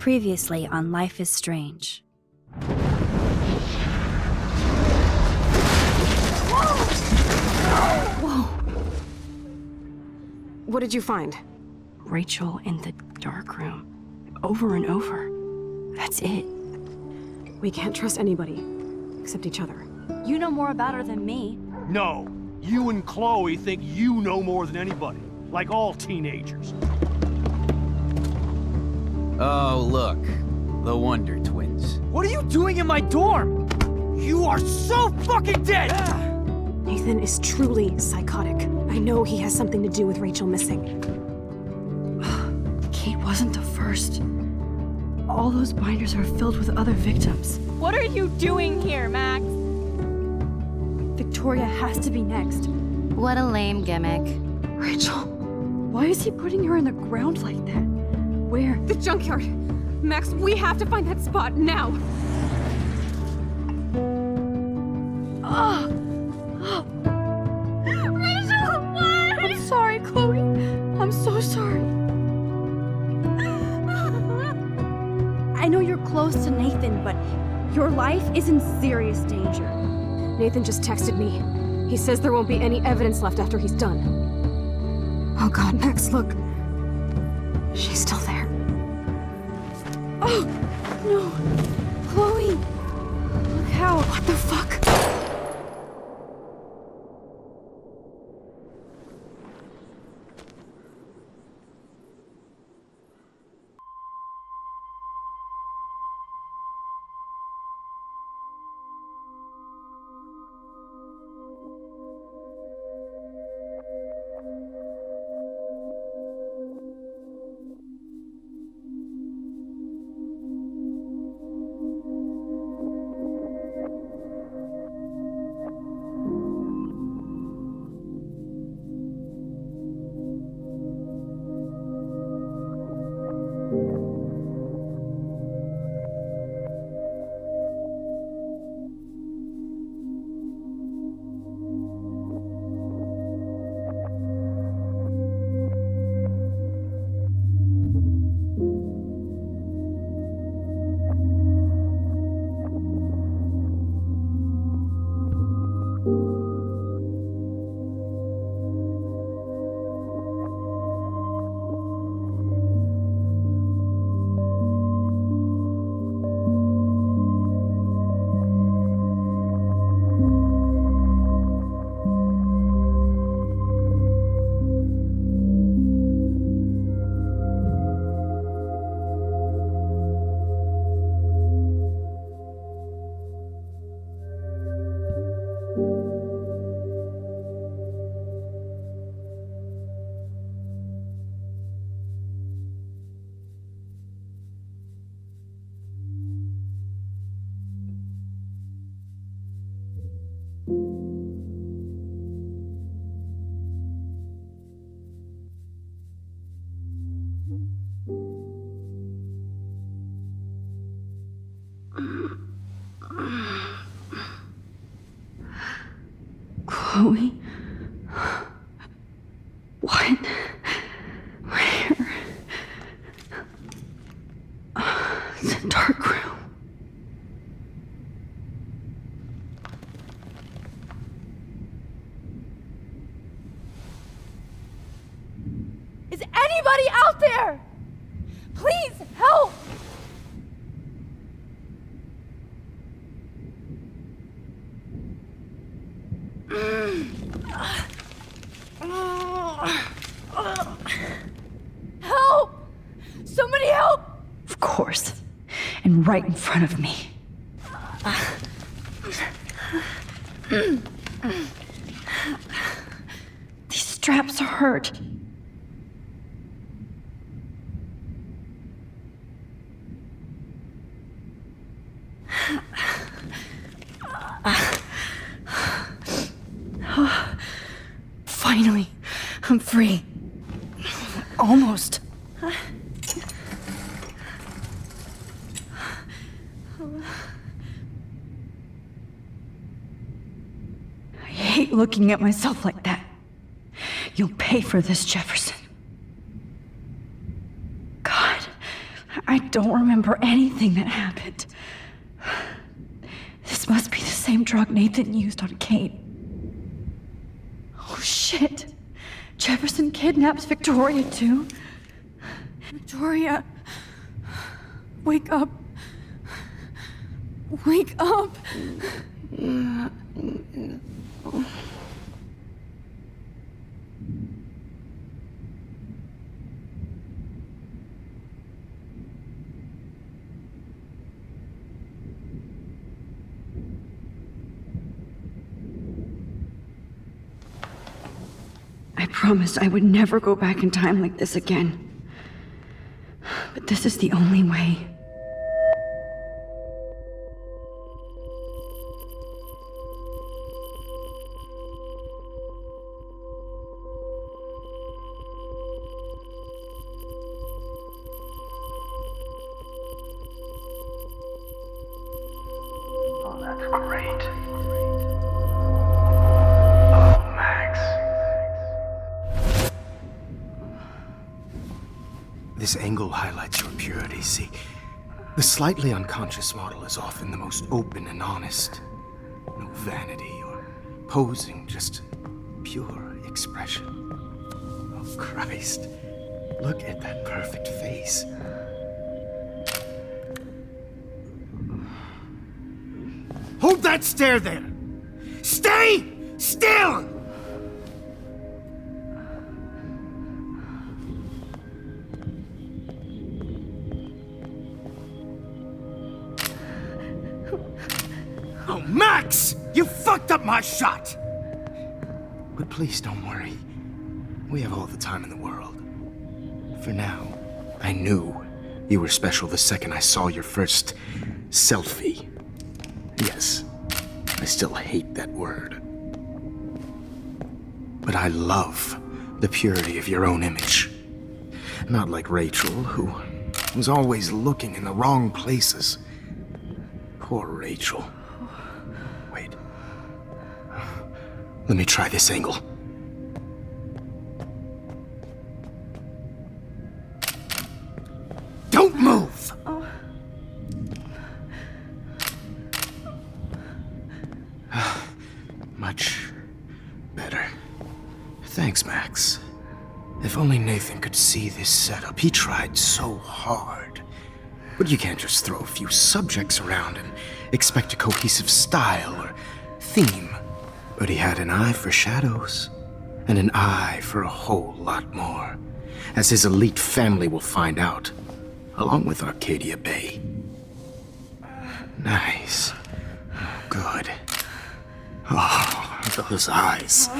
Previously on Life is Strange. Whoa! What did you find? Rachel in the dark room. Over and over. That's it. We can't trust anybody, except each other. You know more about her than me. No. You and Chloe think you know more than anybody. Like all teenagers. Oh, look. The Wonder Twins. What are you doing in my dorm? You are so fucking dead! Nathan is truly psychotic. I know he has something to do with Rachel missing. Kate wasn't the first. All those binders are filled with other victims. What are you doing here, Max? Victoria has to be next. What a lame gimmick. Rachel, why is he putting her in the ground like that? Where? The junkyard! Max, we have to find that spot now! Rachel, what? I'm sorry, Chloe. I'm so sorry. I know you're close to Nathan, but your life is in serious danger. Nathan just texted me. He says there won't be any evidence left after he's done. Oh god, Max, look. She's still there. Oh, no. Chloe. Look how. What the fuck? Chloe? What? Where? The dark room. Is anybody out there? Please help! Help! Somebody help! Of course. And right in front of me. These straps hurt. Finally, I'm free. Almost. I hate looking at myself like that. You'll pay for this, Jefferson. God, I don't remember anything that happened. This must be the same drug Nathan used on Kate. Oh shit! Jefferson kidnaps Victoria too? Victoria... Wake up. Wake up! I promised I would never go back in time like this again. But this is the only way. Oh, that's great. Oh, Max. This angle highlights your purity, see? The slightly unconscious model is often the most open and honest. No vanity or posing, just pure expression. Oh, Christ. Look at that perfect face. Hold that stare there! Stay still! Oh, Max! You fucked up my shot! But please don't worry. We have all the time in the world. For now, I knew you were special the second I saw your first selfie. Yes, I still hate that word. But I love the purity of your own image. Not like Rachel, who was always looking in the wrong places. Poor Rachel. Wait. Let me try this angle. Don't move! Much better. Thanks, Max. If only Nathan could see this setup. He tried so hard. But you can't just throw a few subjects around and expect a cohesive style or theme. But he had an eye for shadows, and an eye for a whole lot more, as his elite family will find out, along with Arcadia Bay. Nice. Good. Oh, those eyes.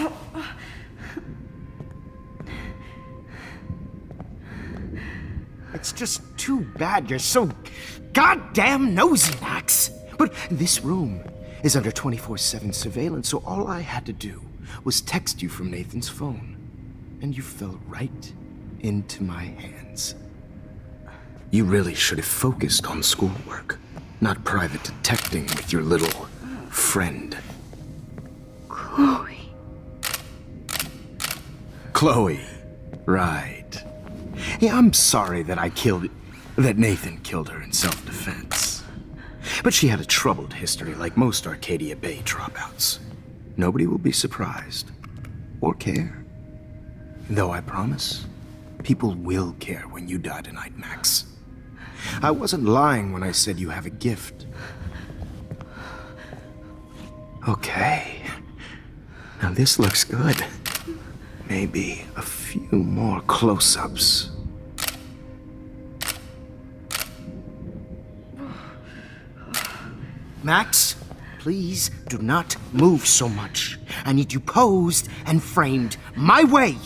It's just too bad you're so goddamn nosy, Max. But this room is under 24/7 surveillance, so all I had to do was text you from Nathan's phone. And you fell right into my hands. You really should have focused on schoolwork, not private detecting with your little friend. Chloe. Chloe, right. Yeah, I'm sorry that Nathan killed her in self-defense. But she had a troubled history like most Arcadia Bay dropouts. Nobody will be surprised. Or care. Though I promise, people will care when you die tonight, Max. I wasn't lying when I said you have a gift. Okay. Now this looks good. Maybe a few more close-ups. Max, please do not move so much. I need you posed and framed my way.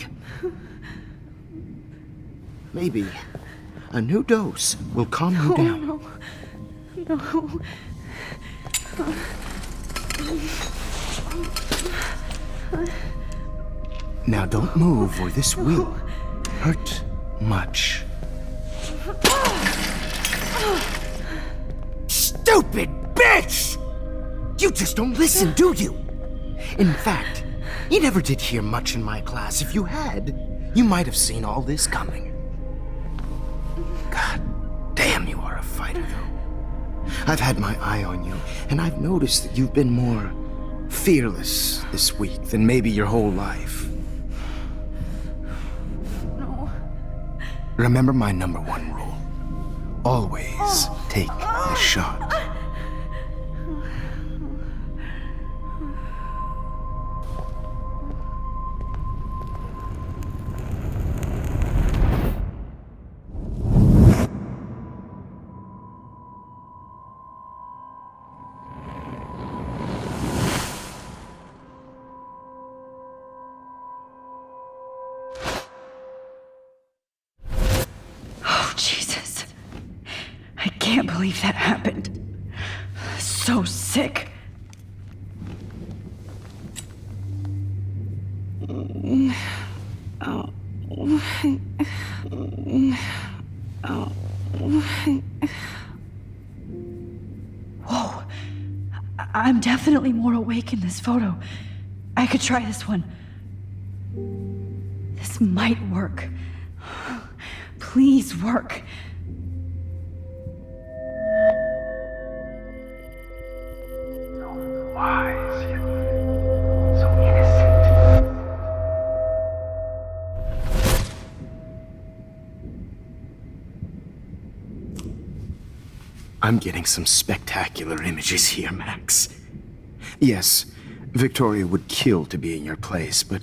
Maybe a new dose will calm you down. No. Now don't move or this will hurt much. Stupid bitch! You just don't listen, do you? In fact, you never did hear much in my class. If you had, you might have seen all this coming. God damn, you are a fighter, though. I've had my eye on you, and I've noticed that you've been more fearless this week than maybe your whole life. No. Remember my #1 rule. Always take the shot. Oh, Jesus. I can't believe that happened. So sick. Whoa. I'm definitely more awake in this photo. I could try this one. This might work. Please work. So wise, yet so innocent. I'm getting some spectacular images here, Max. Yes, Victoria would kill to be in your place, but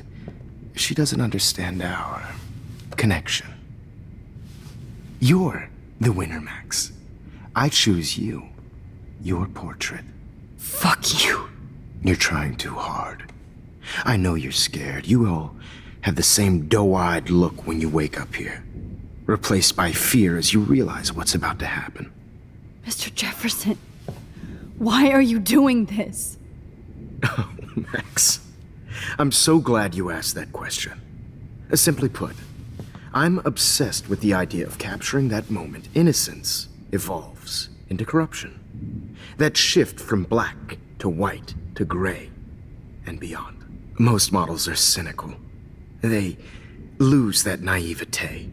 she doesn't understand our connection. You're the winner, Max. I choose you. Your portrait. Fuck you. You're trying too hard. I know you're scared. You all have the same doe-eyed look when you wake up here, replaced by fear as you realize what's about to happen. Mr. Jefferson, why are you doing this? Oh, Max. I'm so glad you asked that question. Simply put, I'm obsessed with the idea of capturing that moment innocence evolves into corruption. That shift from black to white to gray and beyond. Most models are cynical. They lose that naivete.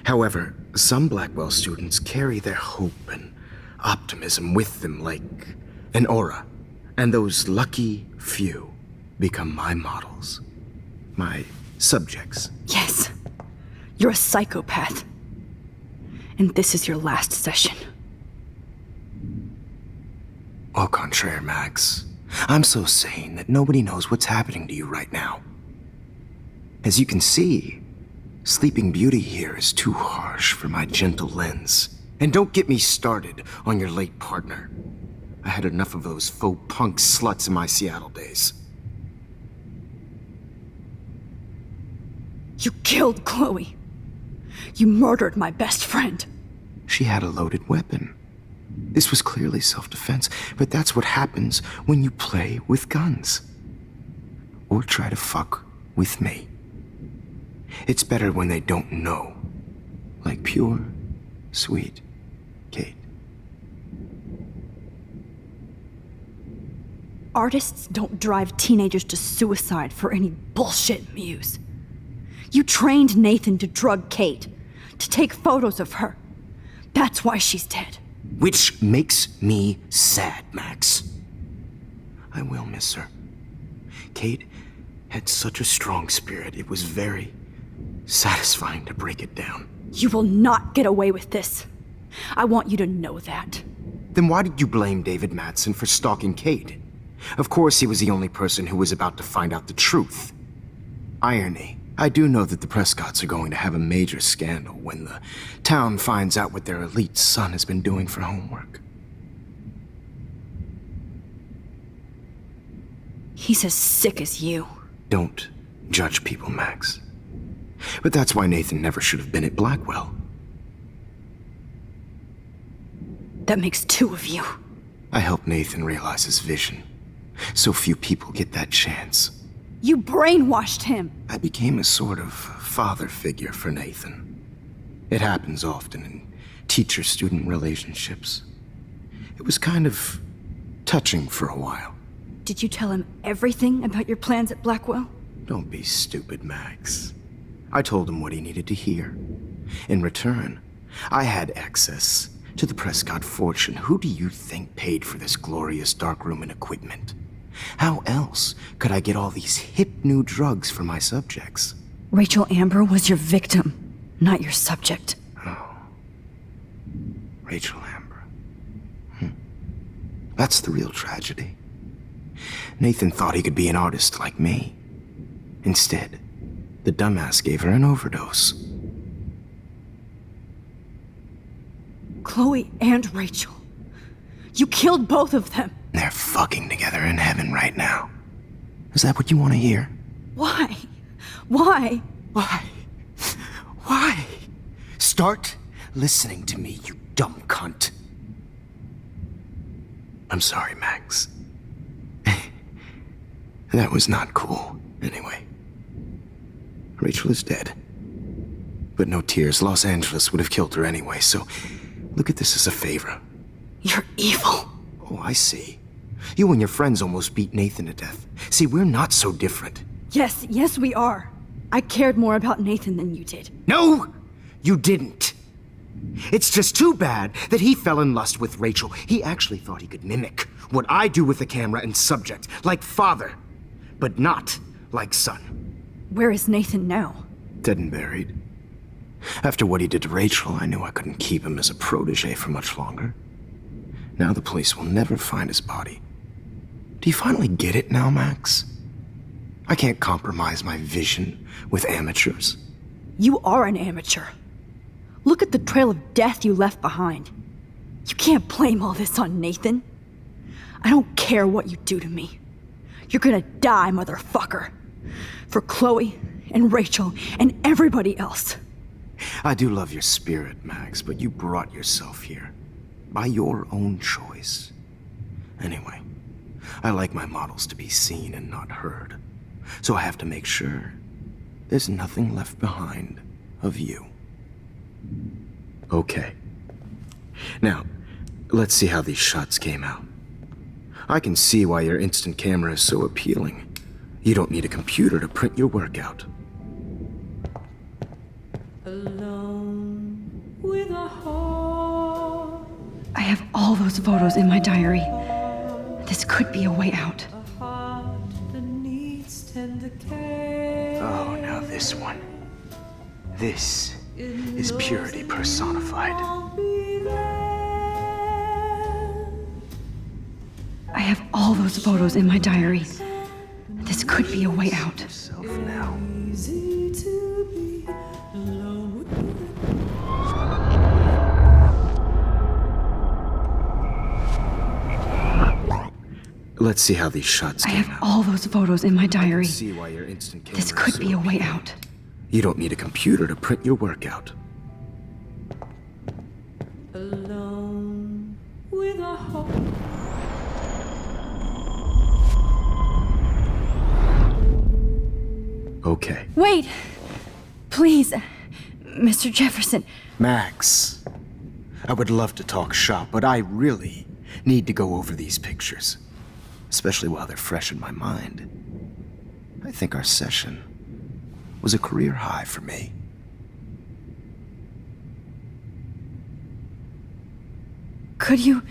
However, some Blackwell students carry their hope and optimism with them like an aura. And those lucky few become my models. My subjects. Yes. You're a psychopath. And this is your last session. Au contraire, Max. I'm so sane that nobody knows what's happening to you right now. As you can see, Sleeping Beauty here is too harsh for my gentle lens. And don't get me started on your late partner. I had enough of those faux punk sluts in my Seattle days. You killed Chloe. You murdered my best friend. She had a loaded weapon. This was clearly self-defense, but that's what happens when you play with guns. Or try to fuck with me. It's better when they don't know. Like pure, sweet Kate. Artists don't drive teenagers to suicide for any bullshit muse. You trained Nathan to drug Kate, to take photos of her. That's why she's dead. Which makes me sad, Max. I will miss her. Kate had such a strong spirit, it was very satisfying to break it down. You will not get away with this. I want you to know that. Then why did you blame David Madsen for stalking Kate? Of course he was the only person who was about to find out the truth. Irony. I do know that the Prescotts are going to have a major scandal when the town finds out what their elite son has been doing for homework. He's as sick as you. Don't judge people, Max. But that's why Nathan never should have been at Blackwell. That makes two of you. I helped Nathan realize his vision. So few people get that chance. You brainwashed him. I became a sort of father figure for Nathan. It happens often in teacher-student relationships. It was kind of touching for a while. Did you tell him everything about your plans at Blackwell? Don't be stupid, Max. I told him what he needed to hear. In return, I had access To the Prescott fortune, who do you think paid for this glorious darkroom and equipment? How else could I get all these hip new drugs for my subjects? Rachel Amber was your victim, not your subject. Rachel Amber. That's the real tragedy. Nathan thought he could be an artist like me. Instead, the dumbass gave her an overdose. Chloe and Rachel. You killed both of them. They're fucking together in heaven right now. Is that what you want to hear? Why? Why? Why? Why? Start listening to me, you dumb cunt. I'm sorry, Max. That was not cool. Anyway, Rachel is dead. But no tears. Los Angeles would have killed her anyway, so look at this as a favor. You're evil. Oh, I see. You and your friends almost beat Nathan to death. See, we're not so different. Yes, we are. I cared more about Nathan than you did. No, you didn't. It's just too bad that he fell in lust with Rachel. He actually thought he could mimic what I do with the camera and subject, like father, but not like son. Where is Nathan now? Dead and buried. After what he did to Rachel, I knew I couldn't keep him as a protege for much longer. Now the police will never find his body. Do you finally get it now, Max? I can't compromise my vision with amateurs. You are an amateur. Look at the trail of death you left behind. You can't blame all this on Nathan. I don't care what you do to me. You're gonna die, motherfucker. For Chloe and Rachel and everybody else. I do love your spirit, Max, but you brought yourself here. By your own choice. Anyway, I like my models to be seen and not heard. So I have to make sure there's nothing left behind of you. Okay. Now, let's see how these shots came out. I can see why your instant camera is so appealing. You don't need a computer to print your work out. Alone with a heart. I have all those photos in my diary. This could be a way out. A heart that needs tender care. Oh, now this one. This is purity personified. I'll be there. I have all those photos in my diary. This could be a way out. Yourself now. Easy to be alone with Let's see how these shots I came have out. all those photos in my diary. See why your instant camera This could is be so a way appealing. out. You don't need a computer to print your work out. alone with a heart. Okay. Wait! Please, Mr. Jefferson. Max, I would love to talk shop, but I really need to go over these pictures. Especially while they're fresh in my mind. I think our session was a career high for me. Could you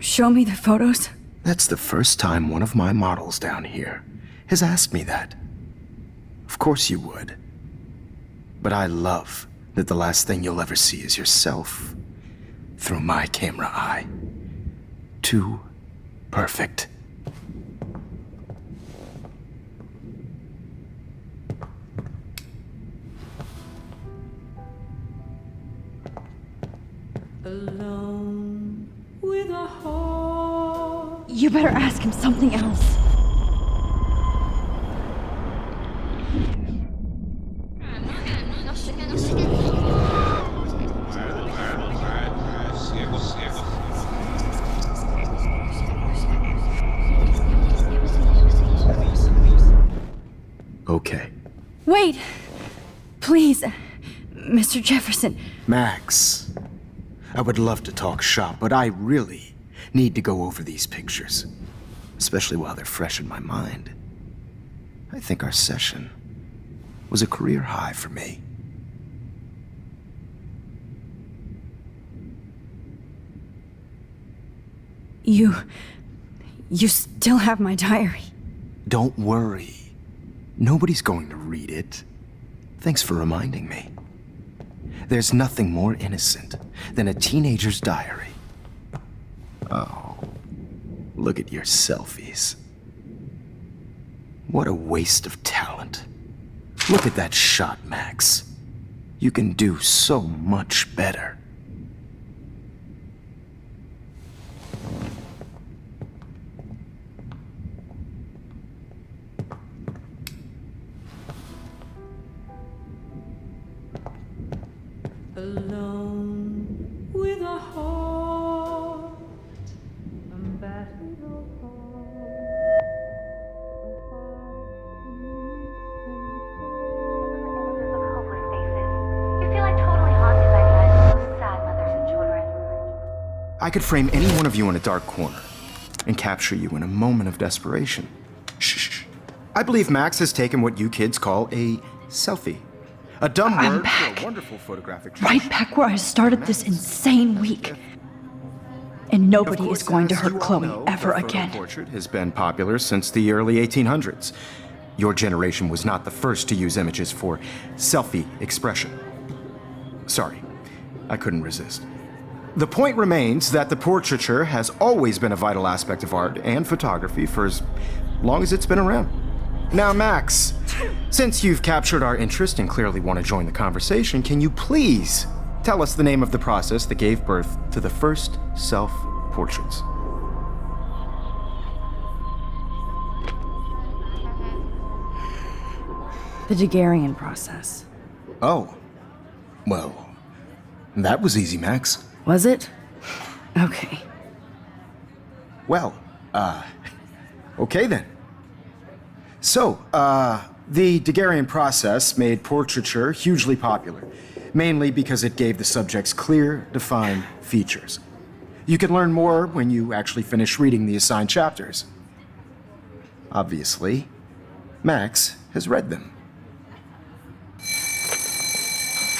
show me the photos? That's the first time one of my models down here has asked me that. Of course you would. But I love that the last thing you'll ever see is yourself through my camera eye. Too perfect. Alone with a heart. You better ask him something else. Okay. Wait! Please, Mr. Jefferson. Max, I would love to talk shop, but I really need to go over these pictures. Especially while they're fresh in my mind. I think our session was a career high for me. You still have my diary. Don't worry. Nobody's going to read it. Thanks for reminding me. There's nothing more innocent than a teenager's diary. Oh, look at your selfies. What a waste of talent. Look at that shot, Max. You can do so much better. Alone with a heart, I'm battered You feel like totally haunted by the eyes of those sad mothers and children. I could frame any one of you in a dark corner and capture you in a moment of desperation. Shh. I believe Max has taken what you kids call a selfie. A dumb I'm word back. for a wonderful photographic Right back where I started this insane week. And nobody is going to hurt Chloe ever again. Portrait has been popular since the early 1800s. Your generation was not the first to use images for selfie expression. Sorry, I couldn't resist. The point remains that the portraiture has always been a vital aspect of art and photography for as long as it's been around. Now, Max, since you've captured our interest and clearly want to join the conversation, can you please tell us the name of the process that gave birth to the first self-portraits? The Daguerrean process. Oh, well, that was easy, Max. Was it? Okay. Well, okay then. So, the Daguerrean process made portraiture hugely popular, mainly because it gave the subjects clear, defined features. You can learn more when you actually finish reading the assigned chapters. Obviously, Max has read them.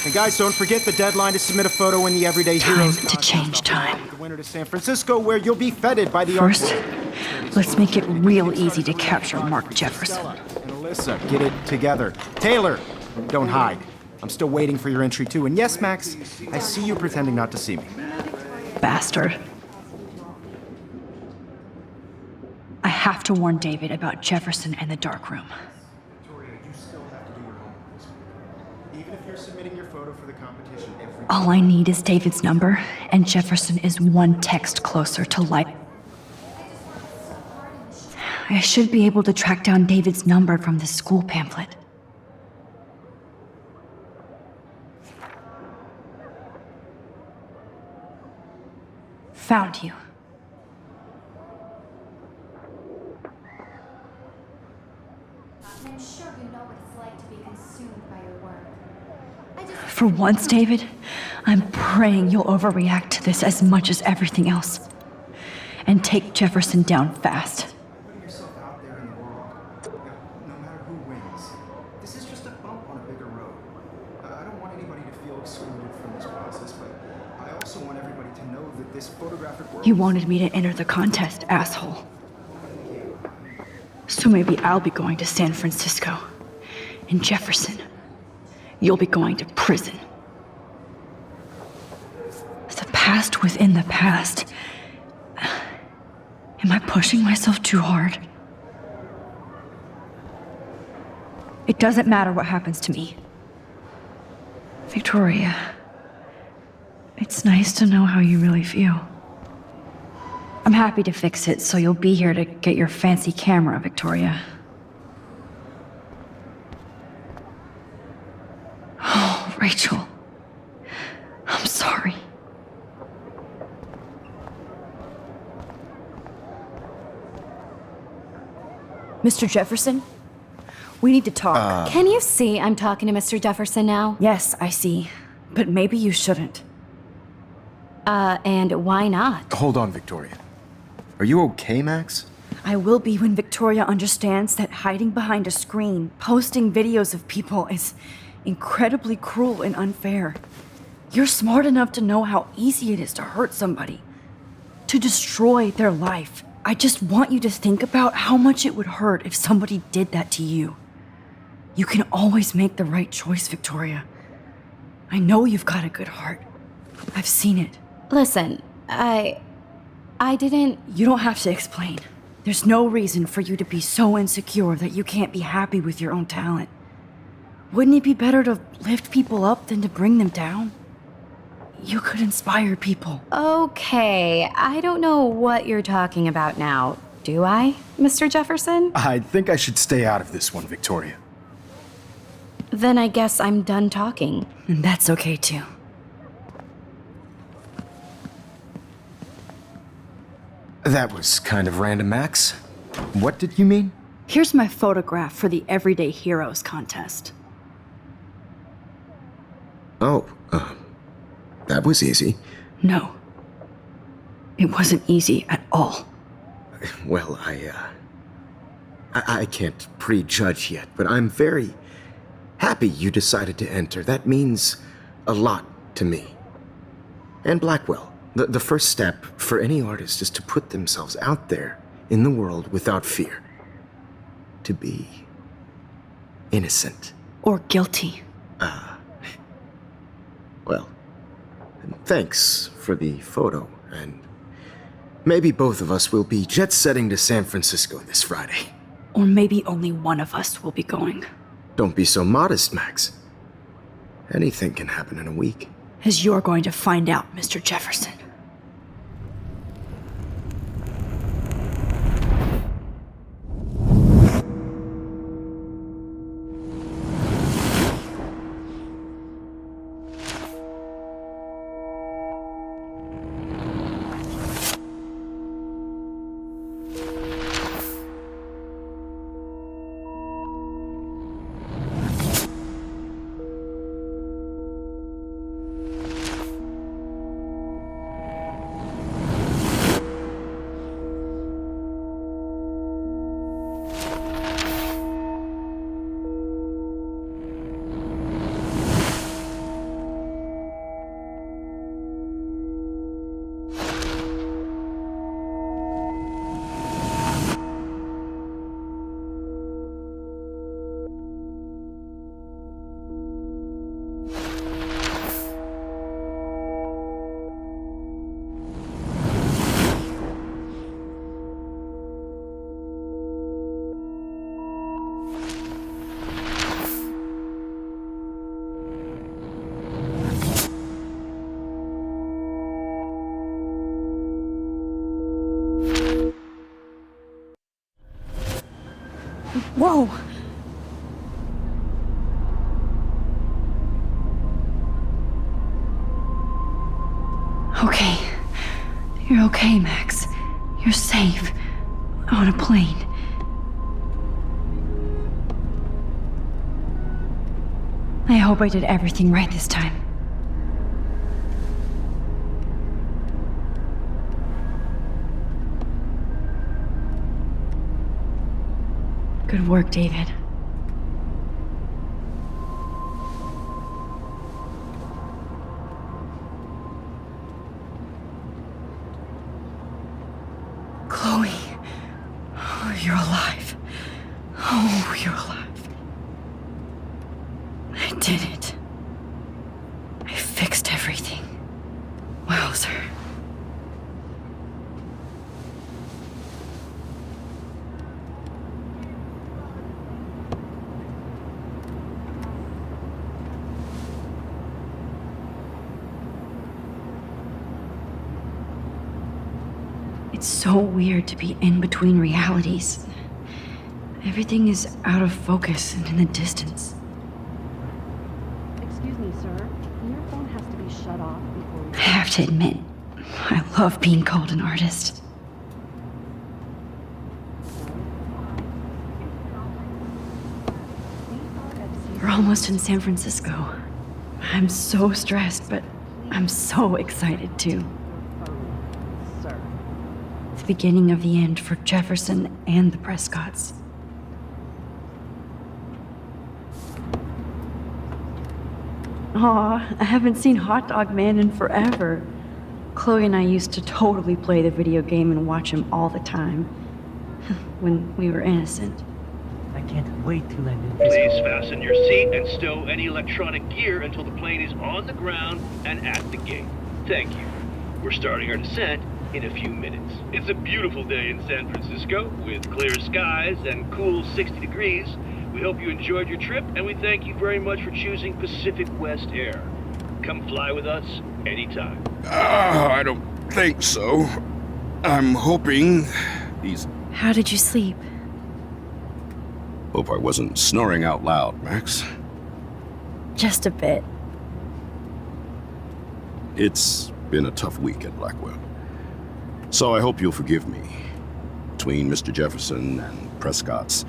And guys, don't forget the deadline to submit a photo in the Everyday Heroes Time to change time. The winner to San Francisco, where you'll be feted by the First, let's make it real easy to capture Mark Jefferson. And Alyssa, get it together. Taylor, don't hide. I'm still waiting for your entry too. And yes, Max, I see you pretending not to see me. Bastard. I have to warn David about Jefferson and the dark room. Victoria, you still have to do your homework this week. Even if you're submitting your photo for the competition every All I need is David's number, and Jefferson is one text closer to life. I should be able to track down David's number from the school pamphlet. Found you. I'm sure you know what it's like to be consumed by your work. For once, David, I'm praying you'll overreact to this as much as everything else. And take Jefferson down fast. Putting yourself out there in the world, no matter who wins, this is just a bump on a bigger road. I don't want anybody to feel excluded from this process, but I also want everybody to know that this photographic world... You wanted me to enter the contest, asshole. So maybe I'll be going to San Francisco. And Jefferson, you'll be going to prison. The past within the past. Am I pushing myself too hard? It doesn't matter what happens to me. Victoria, it's nice to know how you really feel. I'm happy to fix it, so you'll be here to get your fancy camera, Victoria. Oh, Rachel. I'm sorry. Mr. Jefferson? We need to talk. Can you see I'm talking to Mr. Jefferson now? Yes, I see. But maybe you shouldn't. And why not? Hold on, Victoria. Are you okay, Max? I will be when Victoria understands that hiding behind a screen, posting videos of people is incredibly cruel and unfair. You're smart enough to know how easy it is to hurt somebody. to destroy their life. I just want you to think about how much it would hurt if somebody did that to you. You can always make the right choice, Victoria. I know you've got a good heart. I've seen it. Listen, I didn't... You don't have to explain. There's no reason for you to be so insecure that you can't be happy with your own talent. Wouldn't it be better to lift people up than to bring them down? You could inspire people. Okay, I don't know what you're talking about now, do I, Mr. Jefferson? I think I should stay out of this one, Victoria. Then I guess I'm done talking. And that's okay too. That was kind of random, Max. What did you mean? Here's my photograph for the Everyday Heroes contest. Oh, that was easy. No. It wasn't easy at all. Well, I can't prejudge yet, but I'm very happy you decided to enter. That means a lot to me. And Blackwell. The first step for any artist is to put themselves out there in the world without fear. To be innocent. Or guilty. Well, thanks for the photo, and maybe both of us will be jet-setting to San Francisco this Friday. Or maybe only one of us will be going. Don't be so modest, Max. Anything can happen in a week. As you're going to find out, Mr. Jefferson. Whoa! Okay. You're okay, Max. You're safe. On a plane. I hope I did everything right this time. Good work, David. Chloe. Oh, you're alive. Oh, you're alive. I did it. I fixed everything. Wowzer. It's so weird to be in between realities. Everything is out of focus and in the distance. Excuse me, sir. Your phone has to be shut off before we... I have to admit, I love being called an artist. We're almost in San Francisco. I'm so stressed, but I'm so excited too. Sir. The beginning of the end for Jefferson and the Prescotts. Aw, I haven't seen Hot Dog Man in forever. Chloe and I used to totally play the video game and watch him all the time. When we were innocent. I can't wait to land in Please Frisco. fasten your seat and stow any electronic gear until the plane is on the ground and at the gate. Thank you. We're starting our descent in a few minutes. It's a beautiful day in San Francisco with clear skies and cool 60 degrees. We hope you enjoyed your trip, and we thank you very much for choosing Pacific West Air. Come fly with us anytime. I don't think so. I'm hoping these... How did you sleep? Hope I wasn't snoring out loud, Max. Just a bit. It's been a tough week at Blackwell. So I hope you'll forgive me. Between Mr. Jefferson and Prescott's,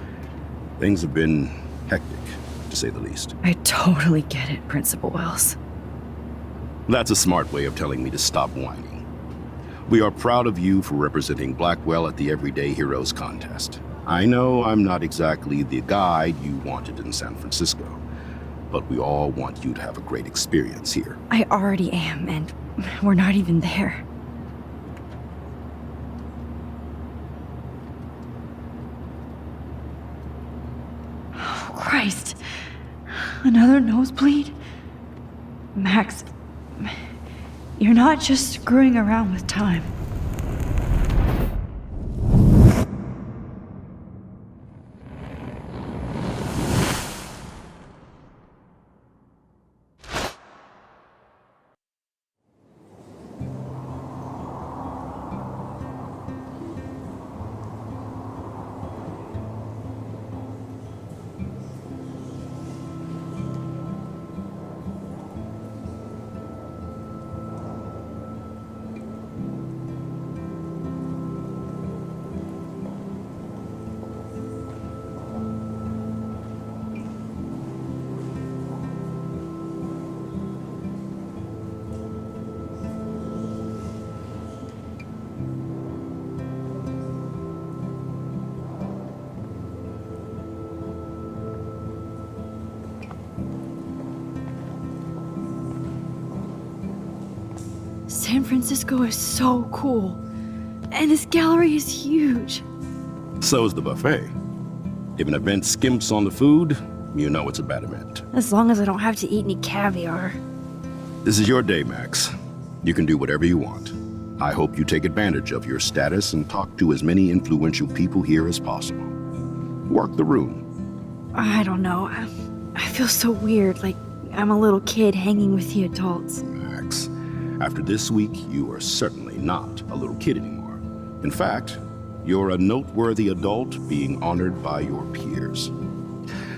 things have been hectic, to say the least. I totally get it, Principal Wells. That's a smart way of telling me to stop whining. We are proud of you for representing Blackwell at the Everyday Heroes contest. I know I'm not exactly the guide you wanted in San Francisco, but we all want you to have a great experience here. I already am, and we're not even there. Oh, Christ. Another nosebleed? Max, you're not just screwing around with time. San Francisco is so cool. And this gallery is huge. So is the buffet. If an event skimps on the food, you know it's a bad event. As long as I don't have to eat any caviar. This is your day, Max. You can do whatever you want. I hope you take advantage of your status and talk to as many influential people here as possible. Work the room. I don't know. I feel so weird, like I'm a little kid hanging with the adults. Max, after this week, you are certainly not a little kid anymore. In fact, you're a noteworthy adult being honored by your peers.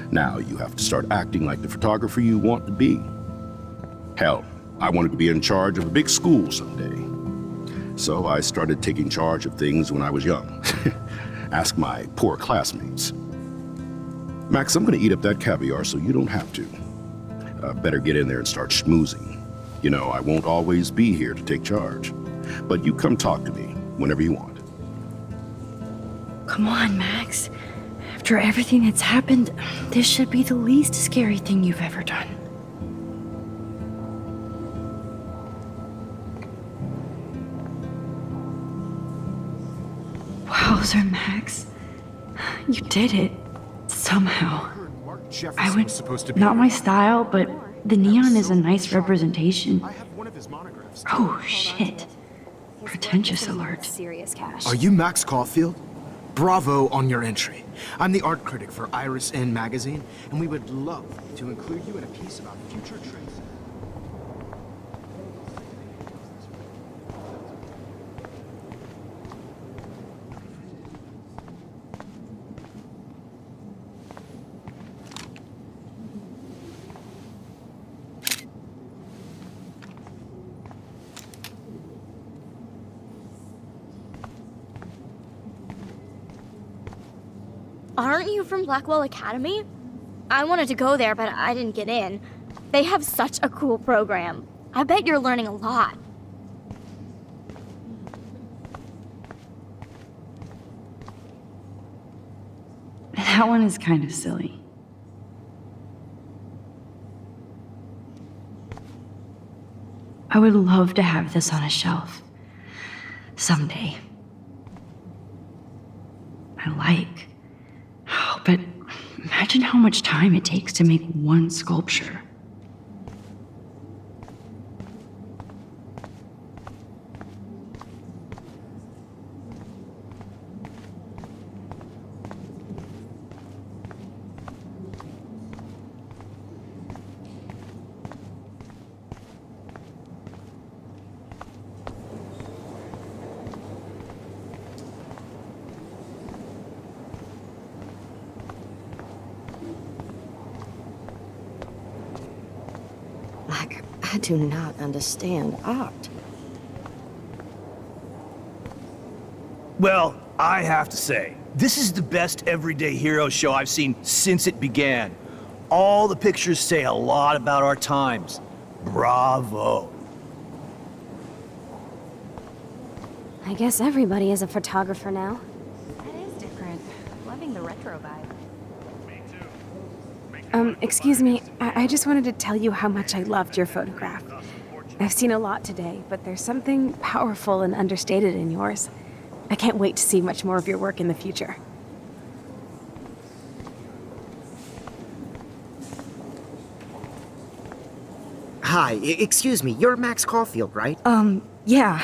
Now you have to start acting like the photographer you want to be. Hell, I wanted to be in charge of a big school someday. So I started taking charge of things when I was young. Ask my poor classmates. Max, I'm gonna eat up that caviar so you don't have to. Better get in there and start schmoozing. You know, I won't always be here to take charge. But you come talk to me whenever you want. Come on, Max. After everything that's happened, this should be the least scary thing you've ever done. Wowzer, Max. You did it. Somehow. I would... Not my style, but the neon is a nice representation. Oh, shit. Pretentious alert. Serious cash. Are you Max Caulfield? Bravo on your entry. I'm the art critic for Iris N magazine, and we would love to include you in a piece about future trends. Aren't you from Blackwell Academy? I wanted to go there, but I didn't get in. They have such a cool program. I bet you're learning a lot. That one is kind of silly. I would love to have this on a shelf. Someday. I like. Oh, but imagine how much time it takes to make one sculpture. I do not understand art. Well, I have to say, this is the best everyday hero show I've seen since it began. All the pictures say a lot about our times. Bravo. I guess everybody is a photographer now. That is different. Loving the retro vibe. Excuse me, I just wanted to tell you how much I loved your photograph. I've seen a lot today, but there's something powerful and understated in yours. I can't wait to see much more of your work in the future. Hi, excuse me, you're Max Caulfield, right? Yeah.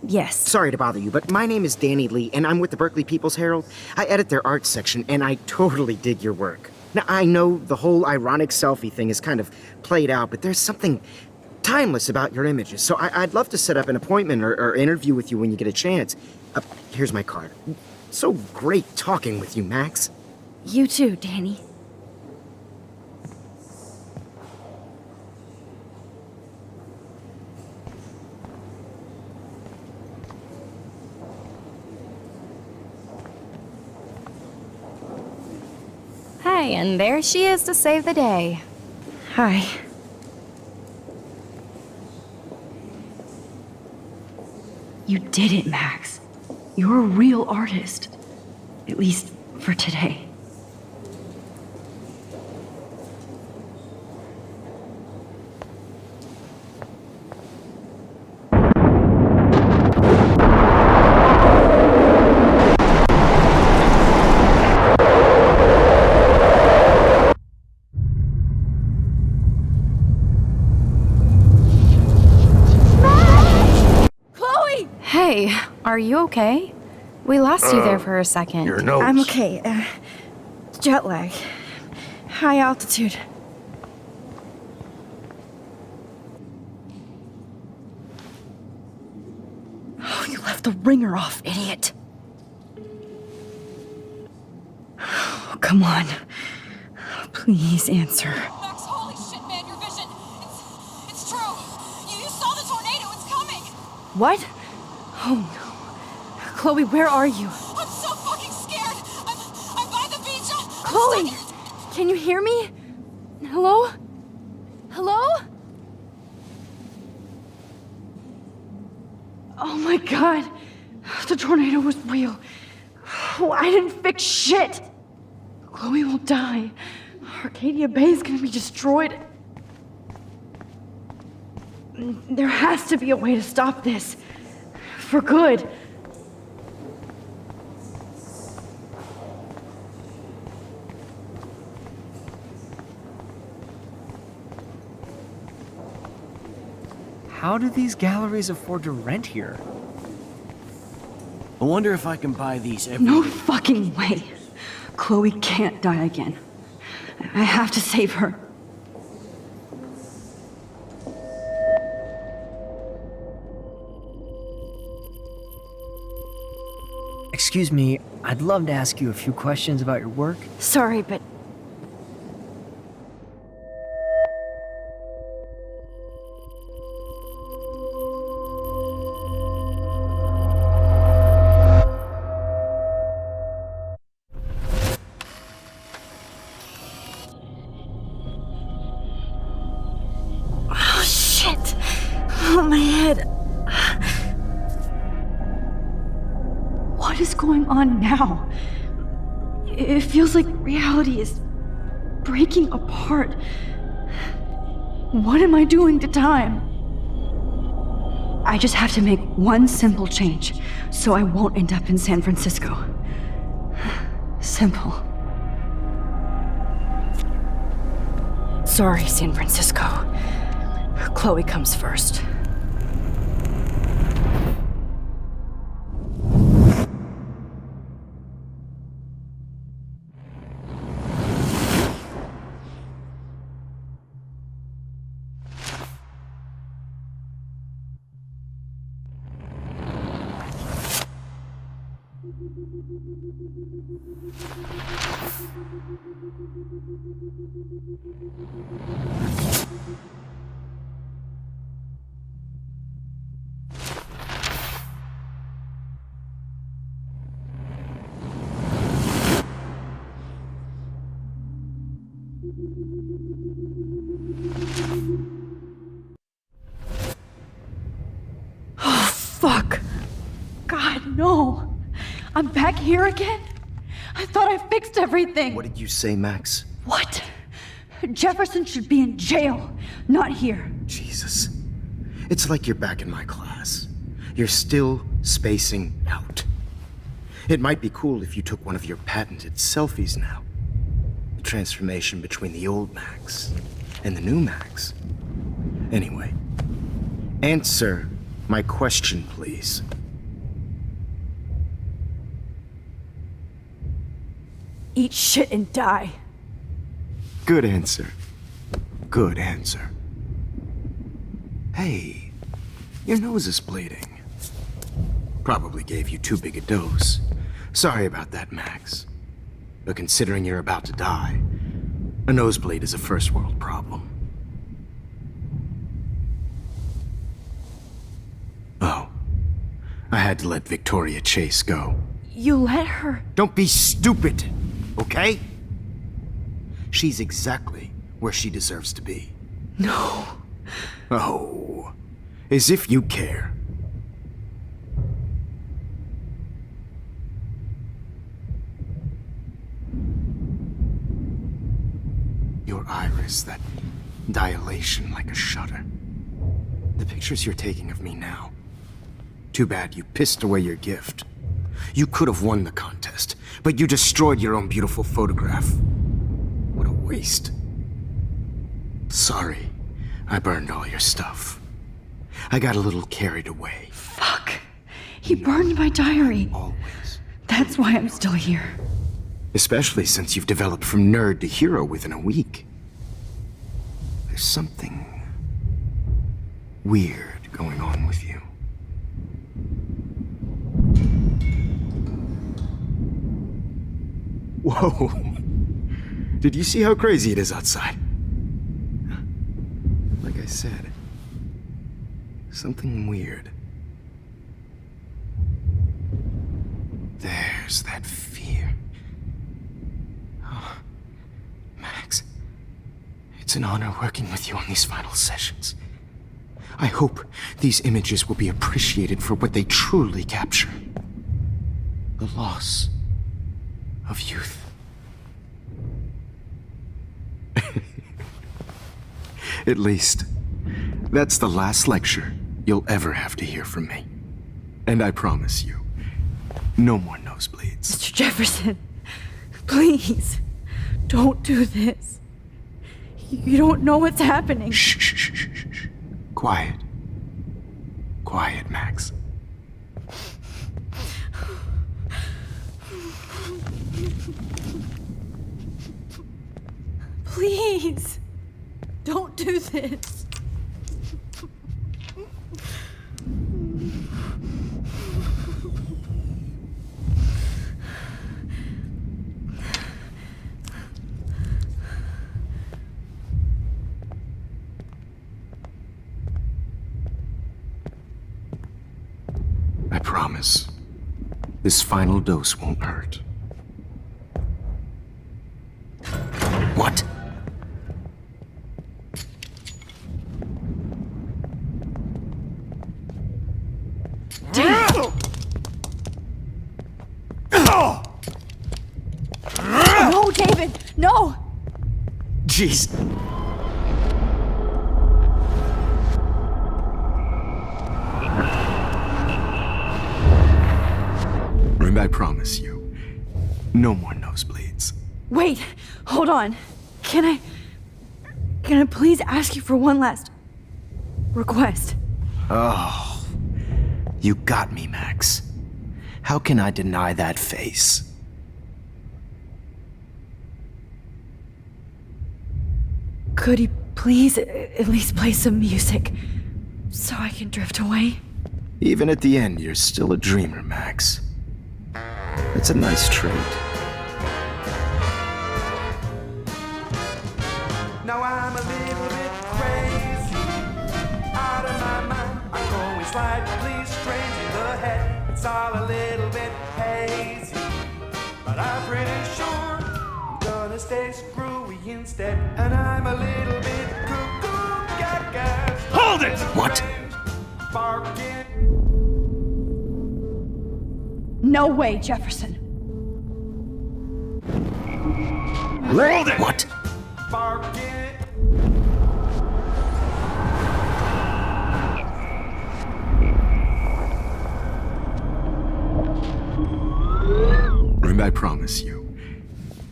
Yes. Sorry to bother you, but my name is Danny Lee, and I'm with the Berkeley People's Herald. I edit their arts section, and I totally dig your work. Now, I know the whole ironic selfie thing is kind of played out, but there's something timeless about your images, so I'd love to set up an appointment or interview with you when you get a chance. Here's my card. So great talking with you, Max. You too, Danny. Hi, and there she is to save the day. Hi. You did it, Max. You're a real artist. At least for today. Hey, are you okay? We lost you there for a second. Your nose. I'm okay. Jet lag. High altitude. Oh, you left the ringer off, idiot. Oh, come on. Please answer. Max, holy shit, man, your vision. It's true. You saw the tornado. It's coming. What? Oh no. Chloe, where are you? I'm so fucking scared. I'm by the beach. Chloe! Can you hear me? Hello? Hello? Oh my god. The tornado was real. Oh, I didn't fix shit. Chloe will die. Arcadia Bay is gonna be destroyed. There has to be a way to stop this. For good. How do these galleries afford to rent here? I wonder if I can buy these every No week. fucking way. Chloe can't die again. I have to save her. Excuse me, I'd love to ask you a few questions about your work. Sorry, but oh shit! Oh, my head. What is going on now? It feels like reality is breaking apart. What am I doing to time? I just have to make one simple change, so I won't end up in San Francisco. Simple. Sorry, San Francisco. Chloe comes first. Oh, fuck. God, no. I'm back here again? I thought I fixed everything. What did you say, Max? What? Jefferson should be in jail, not here. Jesus. It's like you're back in my class. You're still spacing out. It might be cool if you took one of your patented selfies now. The transformation between the old Max and the new Max. Anyway, answer my question, please. Eat shit and die. Good answer. Good answer. Hey, your nose is bleeding. Probably gave you too big a dose. Sorry about that, Max. But considering you're about to die, a nosebleed is a first world problem. Oh, I had to let Victoria Chase go. You let her? Don't be stupid, okay? She's exactly where she deserves to be. No. Oh, as if you care. Your iris, that dilation like a shutter. The pictures you're taking of me now. Too bad you pissed away your gift. You could have won the contest, but you destroyed your own beautiful photograph. What a waste. Sorry, I burned all your stuff. I got a little carried away. Fuck. He burned my diary. Always. That's why I'm still here. Especially since you've developed from nerd to hero within a week. There's something weird going on with you. Whoa! Did you see how crazy it is outside? Like I said, something weird. There's that fear. Oh, Max, it's an honor working with you on these final sessions. I hope these images will be appreciated for what they truly capture. The loss of youth. At least, that's the last lecture you'll ever have to hear from me. And I promise you, no more nosebleeds. Mr. Jefferson, please, don't do this. You don't know what's happening. Shh, shh, shh, shh, shh. Quiet. Quiet, Max. Please, don't do this. I promise, this final dose won't hurt. What? No, David, no! Jeez. I promise you, no more nosebleeds. Wait, hold on. Can I please ask you for one last request? Oh, you got me, Max. How can I deny that face? Could you please at least play some music so I can drift away? Even at the end, you're still a dreamer, Max. It's a nice trait. Now I'm a little bit crazy, out of my mind. I'm going slightly strange in the head. It's all a little bit hazy, but I'm pretty sure I'm gonna stay screwy instead. And I'm a little bit cuckoo gaga. Hold it! What? Barking. No way, Jefferson. Hold it! What? Barking. I promise you,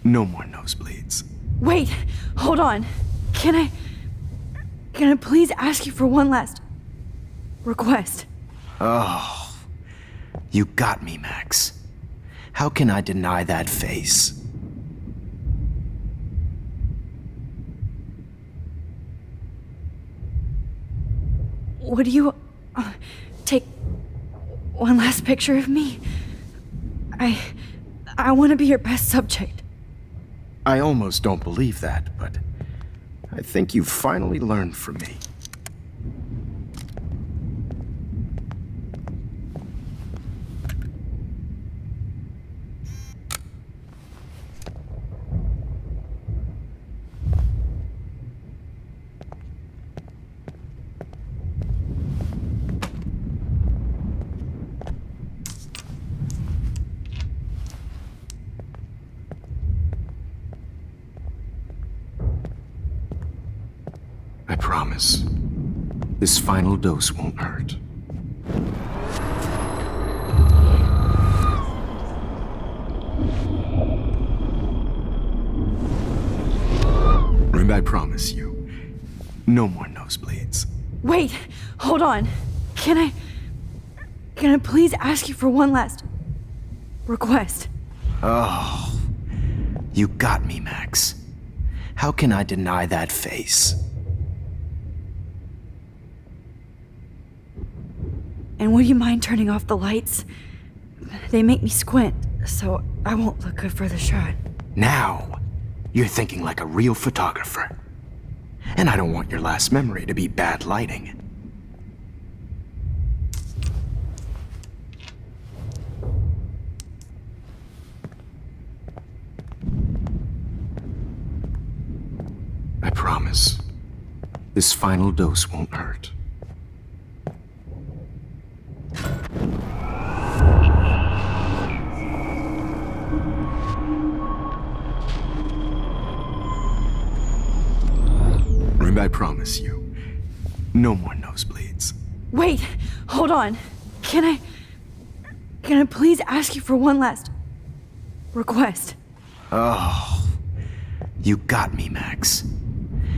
no more nosebleeds. Wait, hold on. Can I please ask you for one last request? Oh, you got me, Max. How can I deny that face? Would you take one last picture of me? I want to be your best subject. I almost don't believe that, but I think you've finally learned from me. I promise, this final dose won't hurt. I promise you, no more nosebleeds. Wait, hold on. Can I please ask you for one last request? Oh, you got me, Max. How can I deny that face? And would you mind turning off the lights? They make me squint, so I won't look good for the shot. Now, you're thinking like a real photographer. And I don't want your last memory to be bad lighting. I promise, this final dose won't hurt. I promise you, no more nosebleeds. Wait, hold on. Can I please ask you for one last request? Oh, you got me, Max.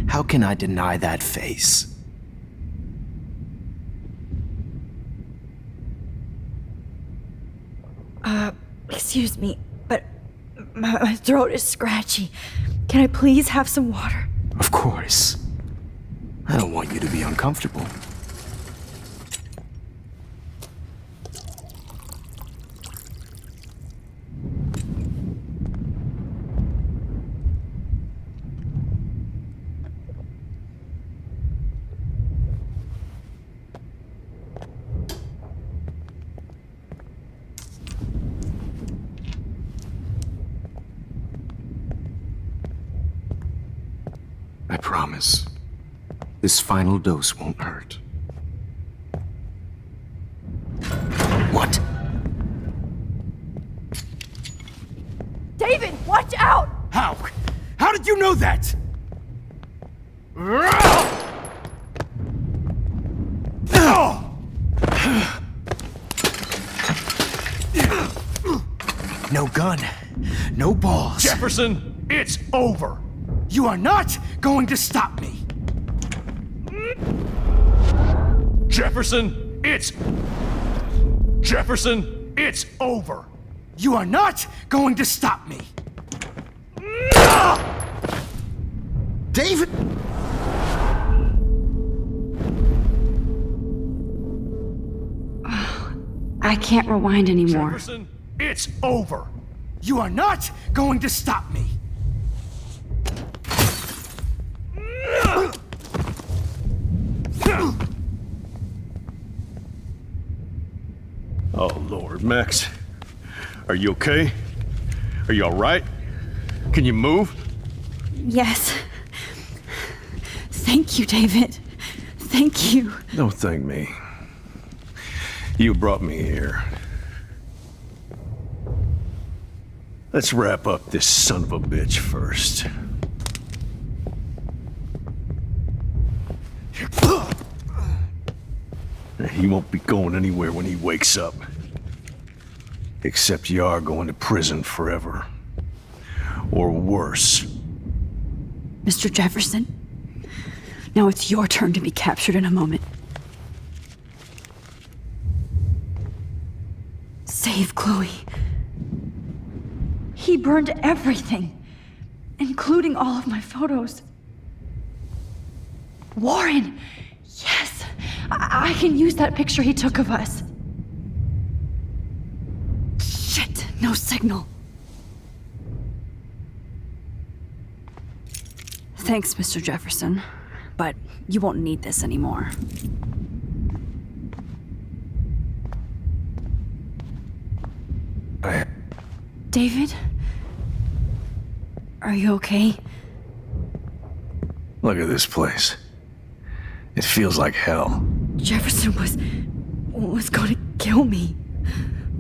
How can I deny that face? Excuse me, but my throat is scratchy. Can I please have some water? Of course. I don't want you to be uncomfortable. I promise, this final dose won't hurt. What? David, watch out! How? How did you know that? No gun. No balls. Jefferson, it's over. You are not going to stop me. Jefferson, it's over. You are not going to stop me. David! I can't rewind anymore. Jefferson, it's over. You are not going to stop me. Oh, Lord, Max. Are you okay? Are you all right? Can you move? Yes. Thank you, David. Thank you. Don't thank me. You brought me here. Let's wrap up this son of a bitch first. He won't be going anywhere when he wakes up. Except you are going to prison forever. Or worse. Mr. Jefferson, now it's your turn to be captured in a moment. Save Chloe. He burned everything, including all of my photos. Warren! Yes! I can use that picture he took of us. Shit, no signal. Thanks, Mr. Jefferson, but you won't need this anymore. David? Are you okay? Look at this place. It feels like hell. Jefferson was gonna kill me.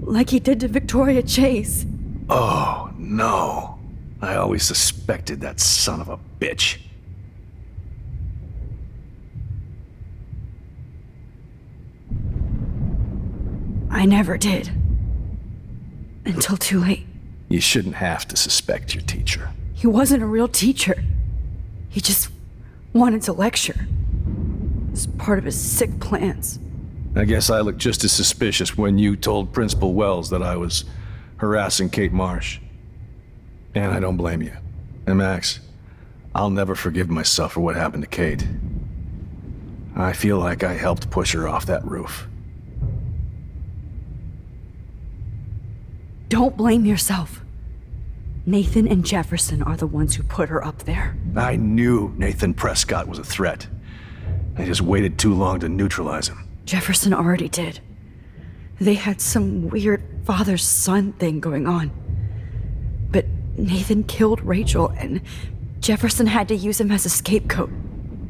Like he did to Victoria Chase. Oh, no. I always suspected that son of a bitch. I never did. Until too late. You shouldn't have to suspect your teacher. He wasn't a real teacher. He just wanted to lecture. It's part of his sick plans. I guess I looked just as suspicious when you told Principal Wells that I was harassing Kate Marsh. And I don't blame you. And Max, I'll never forgive myself for what happened to Kate. I feel like I helped push her off that roof. Don't blame yourself. Nathan and Jefferson are the ones who put her up there. I knew Nathan Prescott was a threat. I just waited too long to neutralize him. Jefferson already did. They had some weird father-son thing going on. But Nathan killed Rachel, and Jefferson had to use him as a scapegoat.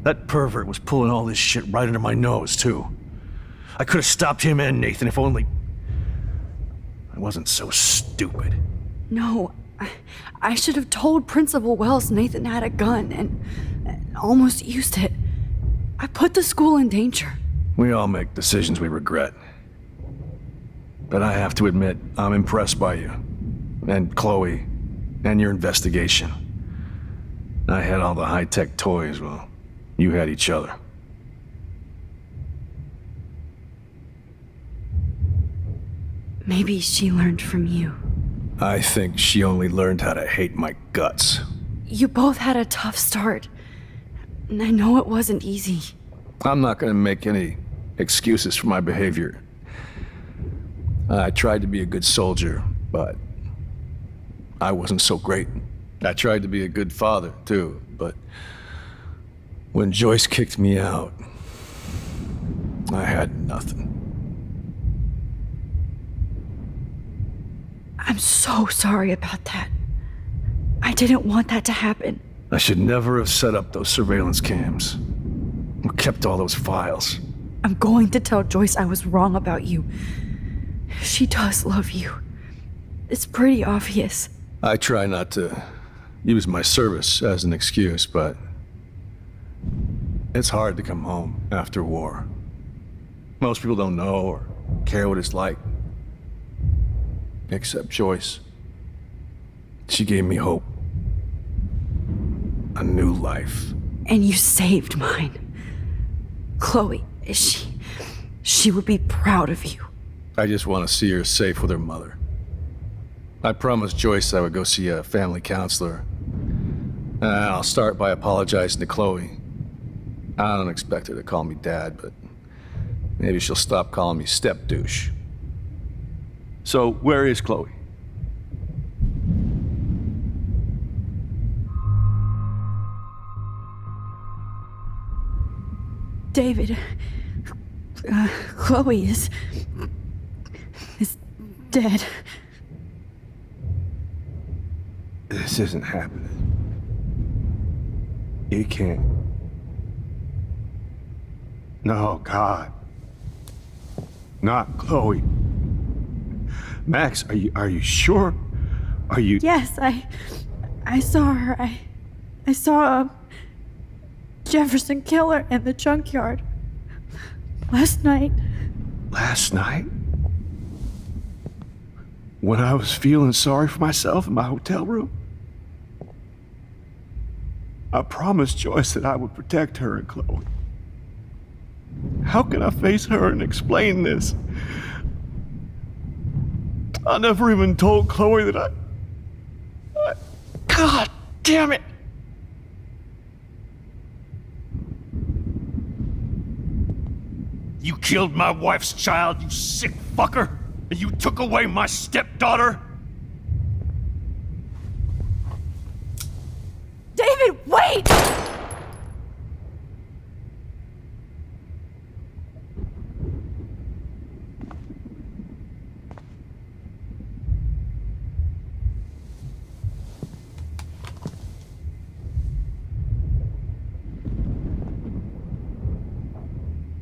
That pervert was pulling all this shit right under my nose, too. I could have stopped him and Nathan if only I wasn't so stupid. No, I should have told Principal Wells Nathan had a gun and almost used it. I put the school in danger. We all make decisions we regret. But I have to admit, I'm impressed by you. And Chloe. And your investigation. I had all the high-tech toys, well, you had each other. Maybe she learned from you. I think she only learned how to hate my guts. You both had a tough start. And I know it wasn't easy. I'm not gonna make any excuses for my behavior. I tried to be a good soldier, but I wasn't so great. I tried to be a good father, too, but when Joyce kicked me out, I had nothing. I'm so sorry about that. I didn't want that to happen. I should never have set up those surveillance cams. Or kept all those files. I'm going to tell Joyce I was wrong about you. She does love you. It's pretty obvious. I try not to use my service as an excuse, but it's hard to come home after war. Most people don't know or care what it's like. Except Joyce. She gave me hope. A new life. And you saved mine. Chloe, she would be proud of you. I just want to see her safe with her mother. I promised Joyce I would go see a family counselor. I'll start by apologizing to Chloe. I don't expect her to call me Dad, but maybe she'll stop calling me step douche. So, where is Chloe? David, Chloe is dead. This isn't happening. It can't. No, God. Not Chloe. Max, are you sure? Are you... Yes, I saw her. I saw Jefferson kill her in the junkyard. Last night. Last night? When I was feeling sorry for myself in my hotel room? I promised Joyce that I would protect her and Chloe. How can I face her and explain this? I never even told Chloe that I... God damn it! You killed my wife's child, you sick fucker! And you took away my stepdaughter? David, wait!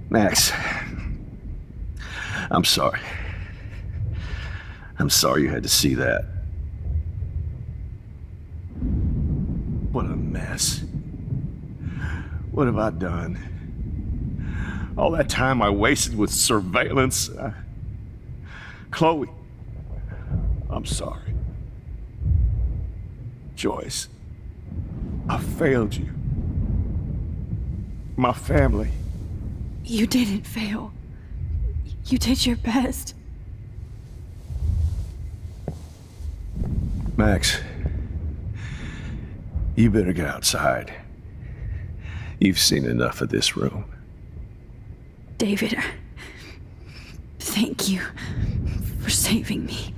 Max, I'm sorry. I'm sorry you had to see that. What a mess. What have I done? All that time I wasted with surveillance. Chloe, I'm sorry. Joyce, I failed you. My family. You didn't fail. You did your best. Max, you better get outside. You've seen enough of this room. David, thank you for saving me.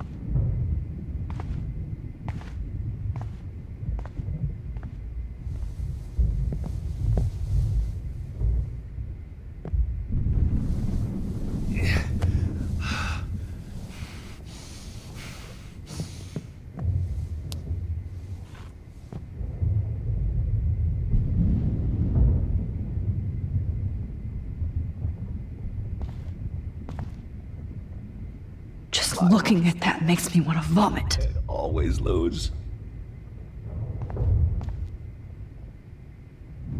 Just looking at that makes me want to vomit. Always lose.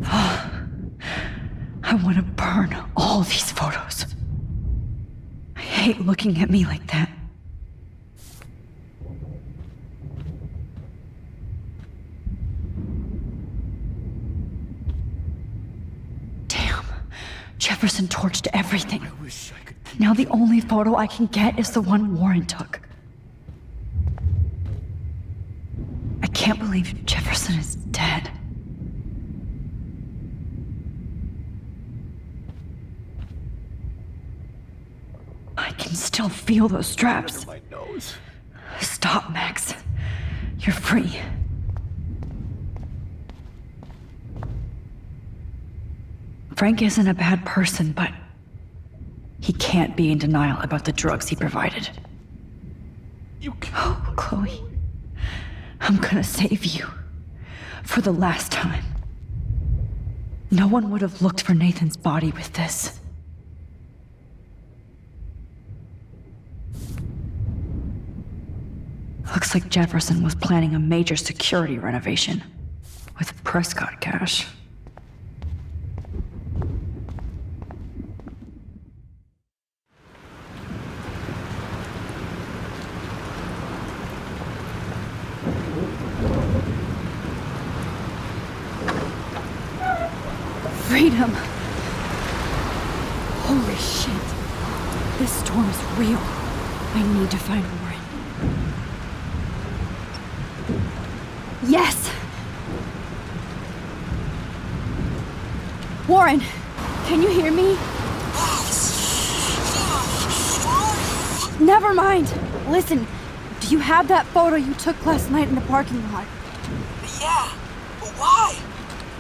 I want to burn all these photos. I hate looking at me like that. Damn. Jefferson torched everything. I wish I could... Now the only photo I can get is the one Warren took. I can't believe Jefferson is dead. I can still feel those straps. My nose. Stop, Max. You're free. Frank isn't a bad person, but he can't be in denial about the drugs he provided. You can't. Oh, Chloe. I'm gonna save you. For the last time. No one would have looked for Nathan's body with this. Looks like Jefferson was planning a major security renovation with Prescott cash. Freedom. Holy shit. This storm is real. I need to find Warren. Yes! Warren, can you hear me? Never mind. Listen, do you have that photo you took last night in the parking lot? Yeah, but why?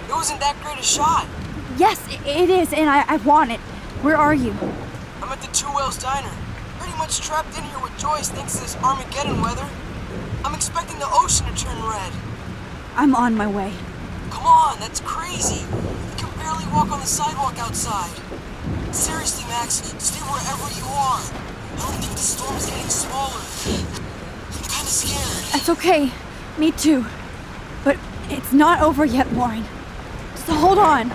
It wasn't that great a shot. Yes, it is, and I want it. Where are you? I'm at the Two Whales Diner. Pretty much trapped in here with Joyce thanks to this Armageddon weather. I'm expecting the ocean to turn red. I'm on my way. Come on, that's crazy. You can barely walk on the sidewalk outside. Seriously, Max, stay wherever you are. I don't think the storm is getting smaller. I'm kinda scared. That's okay. Me too. But it's not over yet, Warren. So hold on.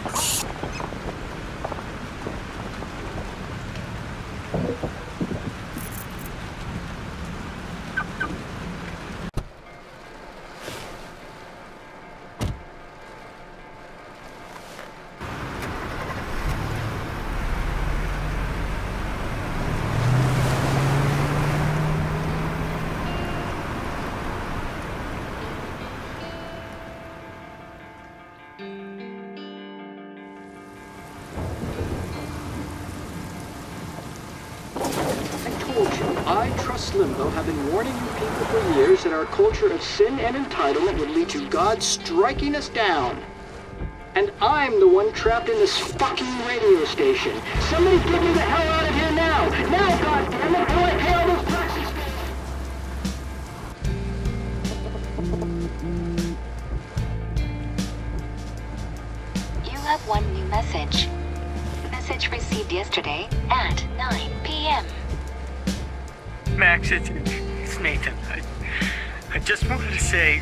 I trust Limbo, have been warning you people for years that our culture of sin and entitlement would lead to God striking us down. And I'm the one trapped in this fucking radio station. Somebody get me the hell out of here now! Now, goddammit, before I pay all those taxes! You have one new message. Message received yesterday at 9 p.m. Max, it's Nathan. I just wanted to say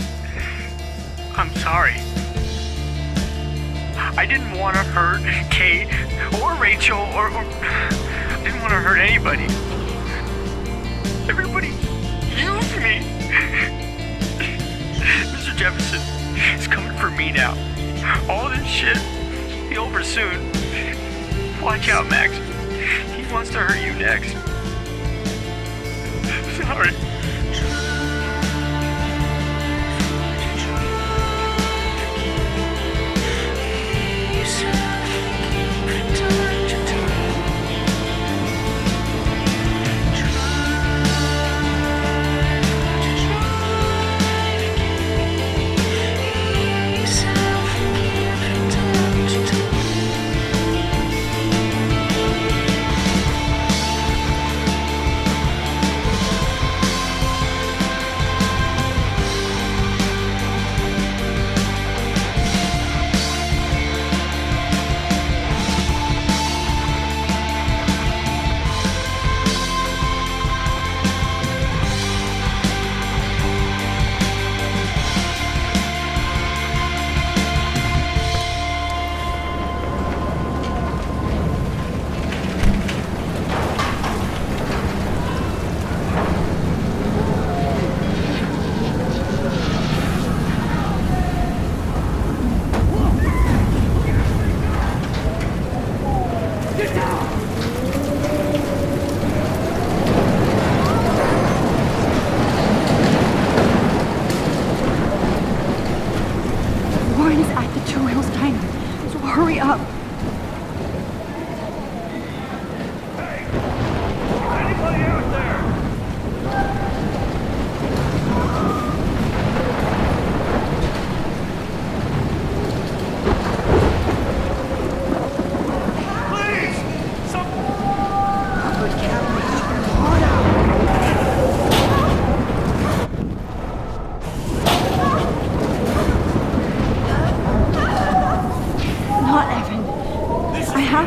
I'm sorry. I didn't want to hurt Kate or Rachel or I didn't want to hurt anybody. Everybody used me. Mr. Jefferson is coming for me now. All this shit will be over soon. Watch out, Max. He wants to hurt you next. Sorry.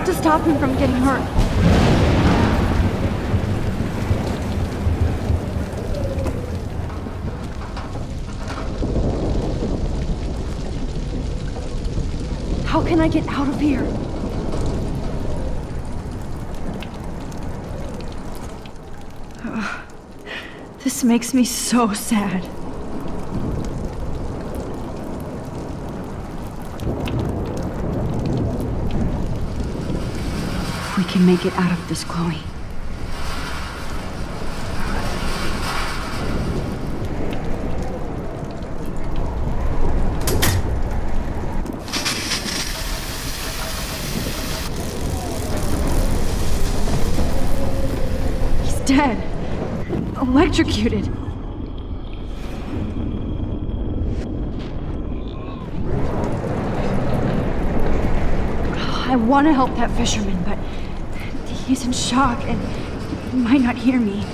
To stop him from getting hurt. How can I get out of here? This makes me so sad. can make it out of this, Chloe. He's dead. Electrocuted. I want to help that fisherman, but he's in shock and he might not hear me.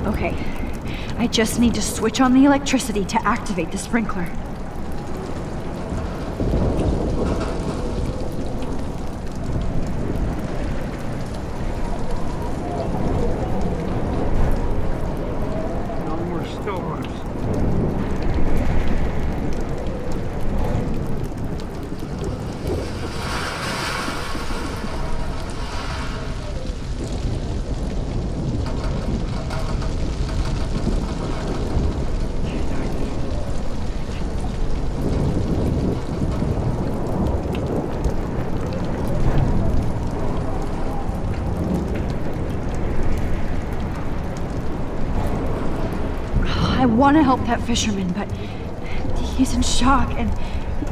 Okay, I just need to switch on the electricity to activate the sprinkler. I want to help that fisherman, but he's in shock and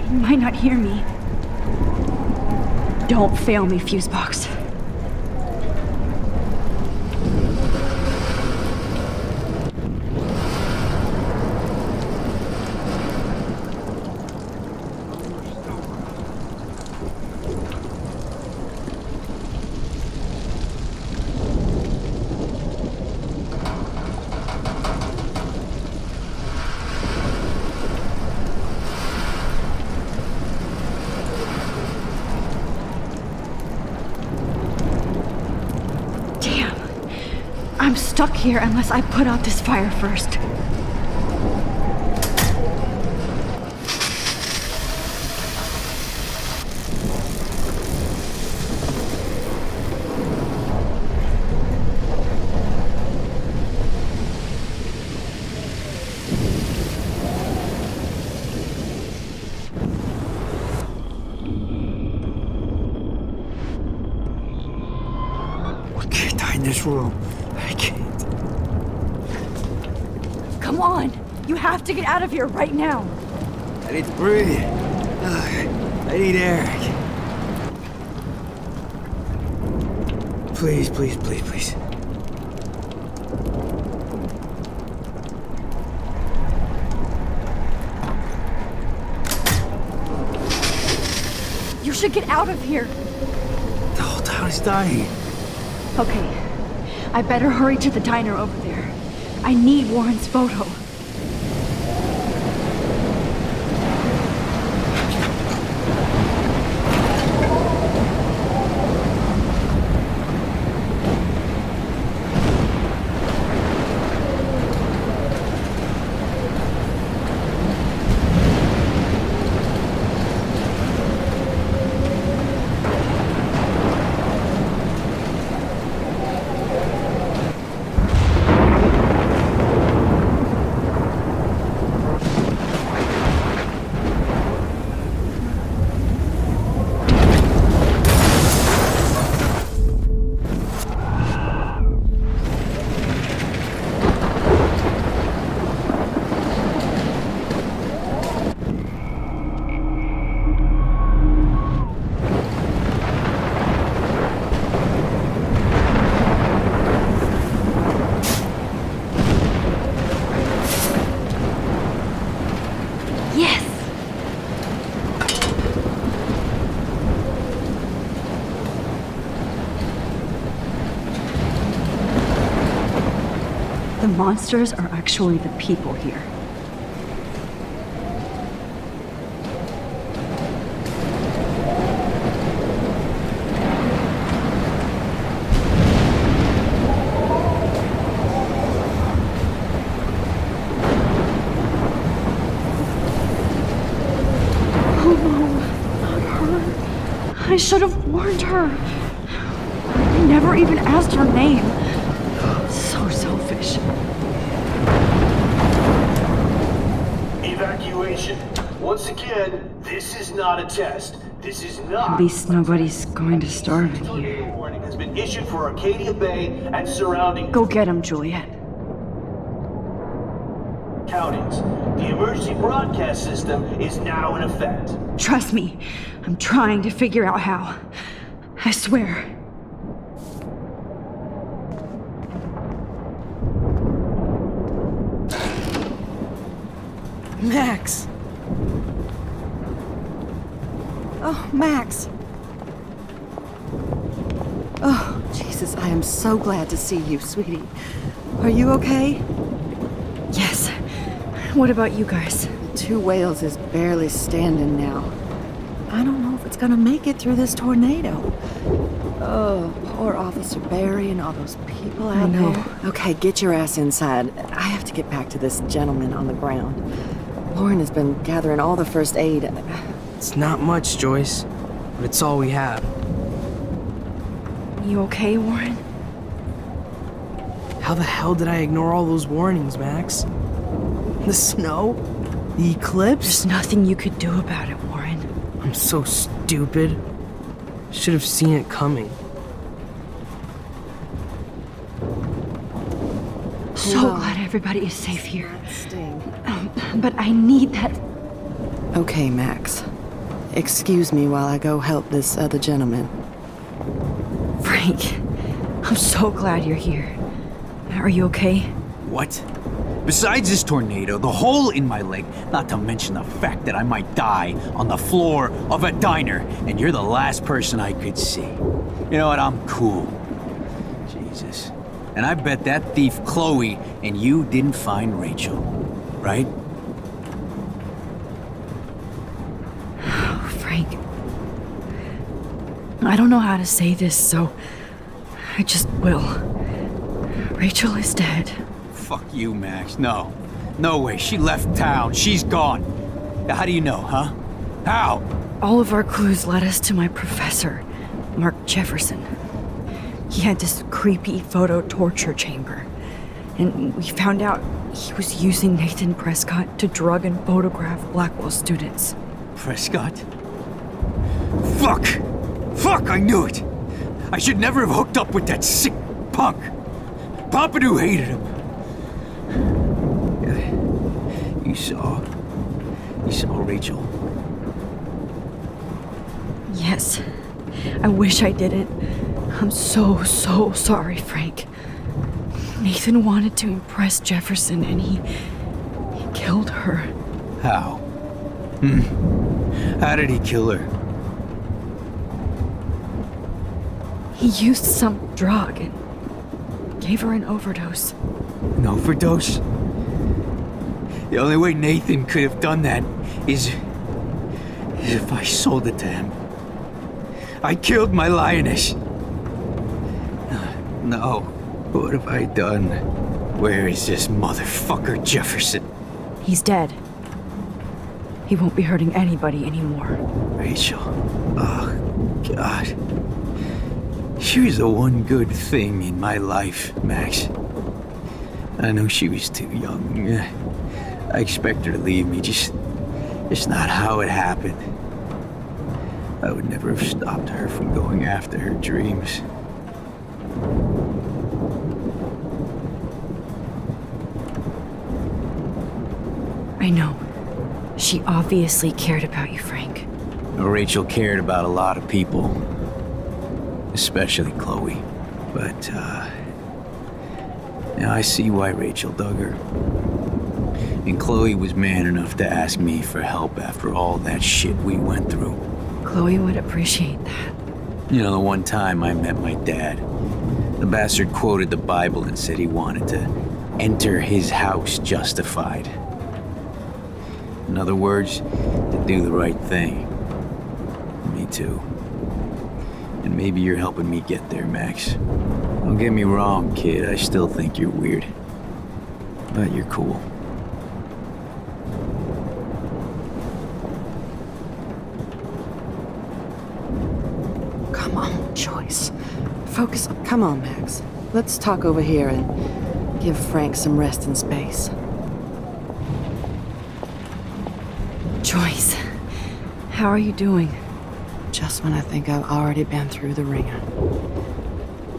he might not hear me. Don't fail me, Fusebox. I'm stuck here unless I put out this fire first. I can't die in this room. I can't. Come on! You have to get out of here right now! I need to breathe. I need air. Please, please, please, please. You should get out of here! The whole town is dying. Okay, I better hurry to the diner over there. I need Warren's photo. The monsters are actually the people here. Oh no, not her. I should have warned her. I never even asked her name. So selfish. evacuation. Once again, this is not a test. This is not. At least nobody's going to starve in here. Tornado warning has been issued for Arcadia Bay and surrounding Go get him, Juliet. counties. The emergency broadcast system is now in effect. Trust me, I'm trying to figure out how. I swear. Max! Oh, Max! Oh, Jesus, I am so glad to see you, sweetie. Are you okay? Yes. What about you guys? Two Whales is barely standing now. I don't know if it's gonna make it through this tornado. Oh, poor Officer Barry and all those people out there. Okay, get your ass inside. I have to get back to this gentleman on the ground. Lauren has been gathering all the first aid. It's not much, Joyce, but it's all we have. You okay, Warren? How the hell did I ignore all those warnings, Max? The snow? The eclipse? There's nothing you could do about it, Warren. I'm so stupid. Should have seen it coming. So glad everybody is safe here. But I need that. Okay, Max. Excuse me while I go help this other gentleman. Frank, I'm so glad you're here. Are you okay? What? Besides this tornado, the hole in my leg, not to mention the fact that I might die on the floor of a diner, and you're the last person I could see. You know what? I'm cool. Jesus. And I bet that thief Chloe and you didn't find Rachel, right? Frank, I don't know how to say this, so I just will. Rachel is dead. Fuck you, Max. No. No way. She left town. She's gone. How do you know, huh? How? All of our clues led us to my professor, Mark Jefferson. He had this creepy photo torture chamber. And we found out he was using Nathan Prescott to drug and photograph Blackwell students. Prescott? Fuck! Fuck, I knew it! I should never have hooked up with that sick punk! Pompidou hated him! You saw Rachel? Yes. I wish I didn't. I'm so sorry, Frank. Nathan wanted to impress Jefferson and he killed her. How? How did he kill her? He used some drug and gave her an overdose. An overdose? The only way Nathan could have done that is if I sold it to him. I killed my lioness. No. What have I done? Where is this motherfucker Jefferson? He's dead. He won't be hurting anybody anymore. Rachel. Oh, God. She was the one good thing in my life, Max. I know she was too young. I expect her to leave me, just not how it happened. I would never have stopped her from going after her dreams. I know. She obviously cared about you, Frank. Rachel cared about a lot of people. Especially Chloe. But, now I see why Rachel dug her. And Chloe was man enough to ask me for help after all that shit we went through. Chloe would appreciate that. You know, the one time I met my dad, the bastard quoted the Bible and said he wanted to enter his house justified. In other words, to do the right thing. Me too. And maybe you're helping me get there, Max. Don't get me wrong, kid. I still think you're weird. But you're cool. Come on, Joyce. Focus. Come on, Max. Let's talk over here and give Frank some rest and space. Joyce, how are you doing? Just when I think I've already been through the ringer.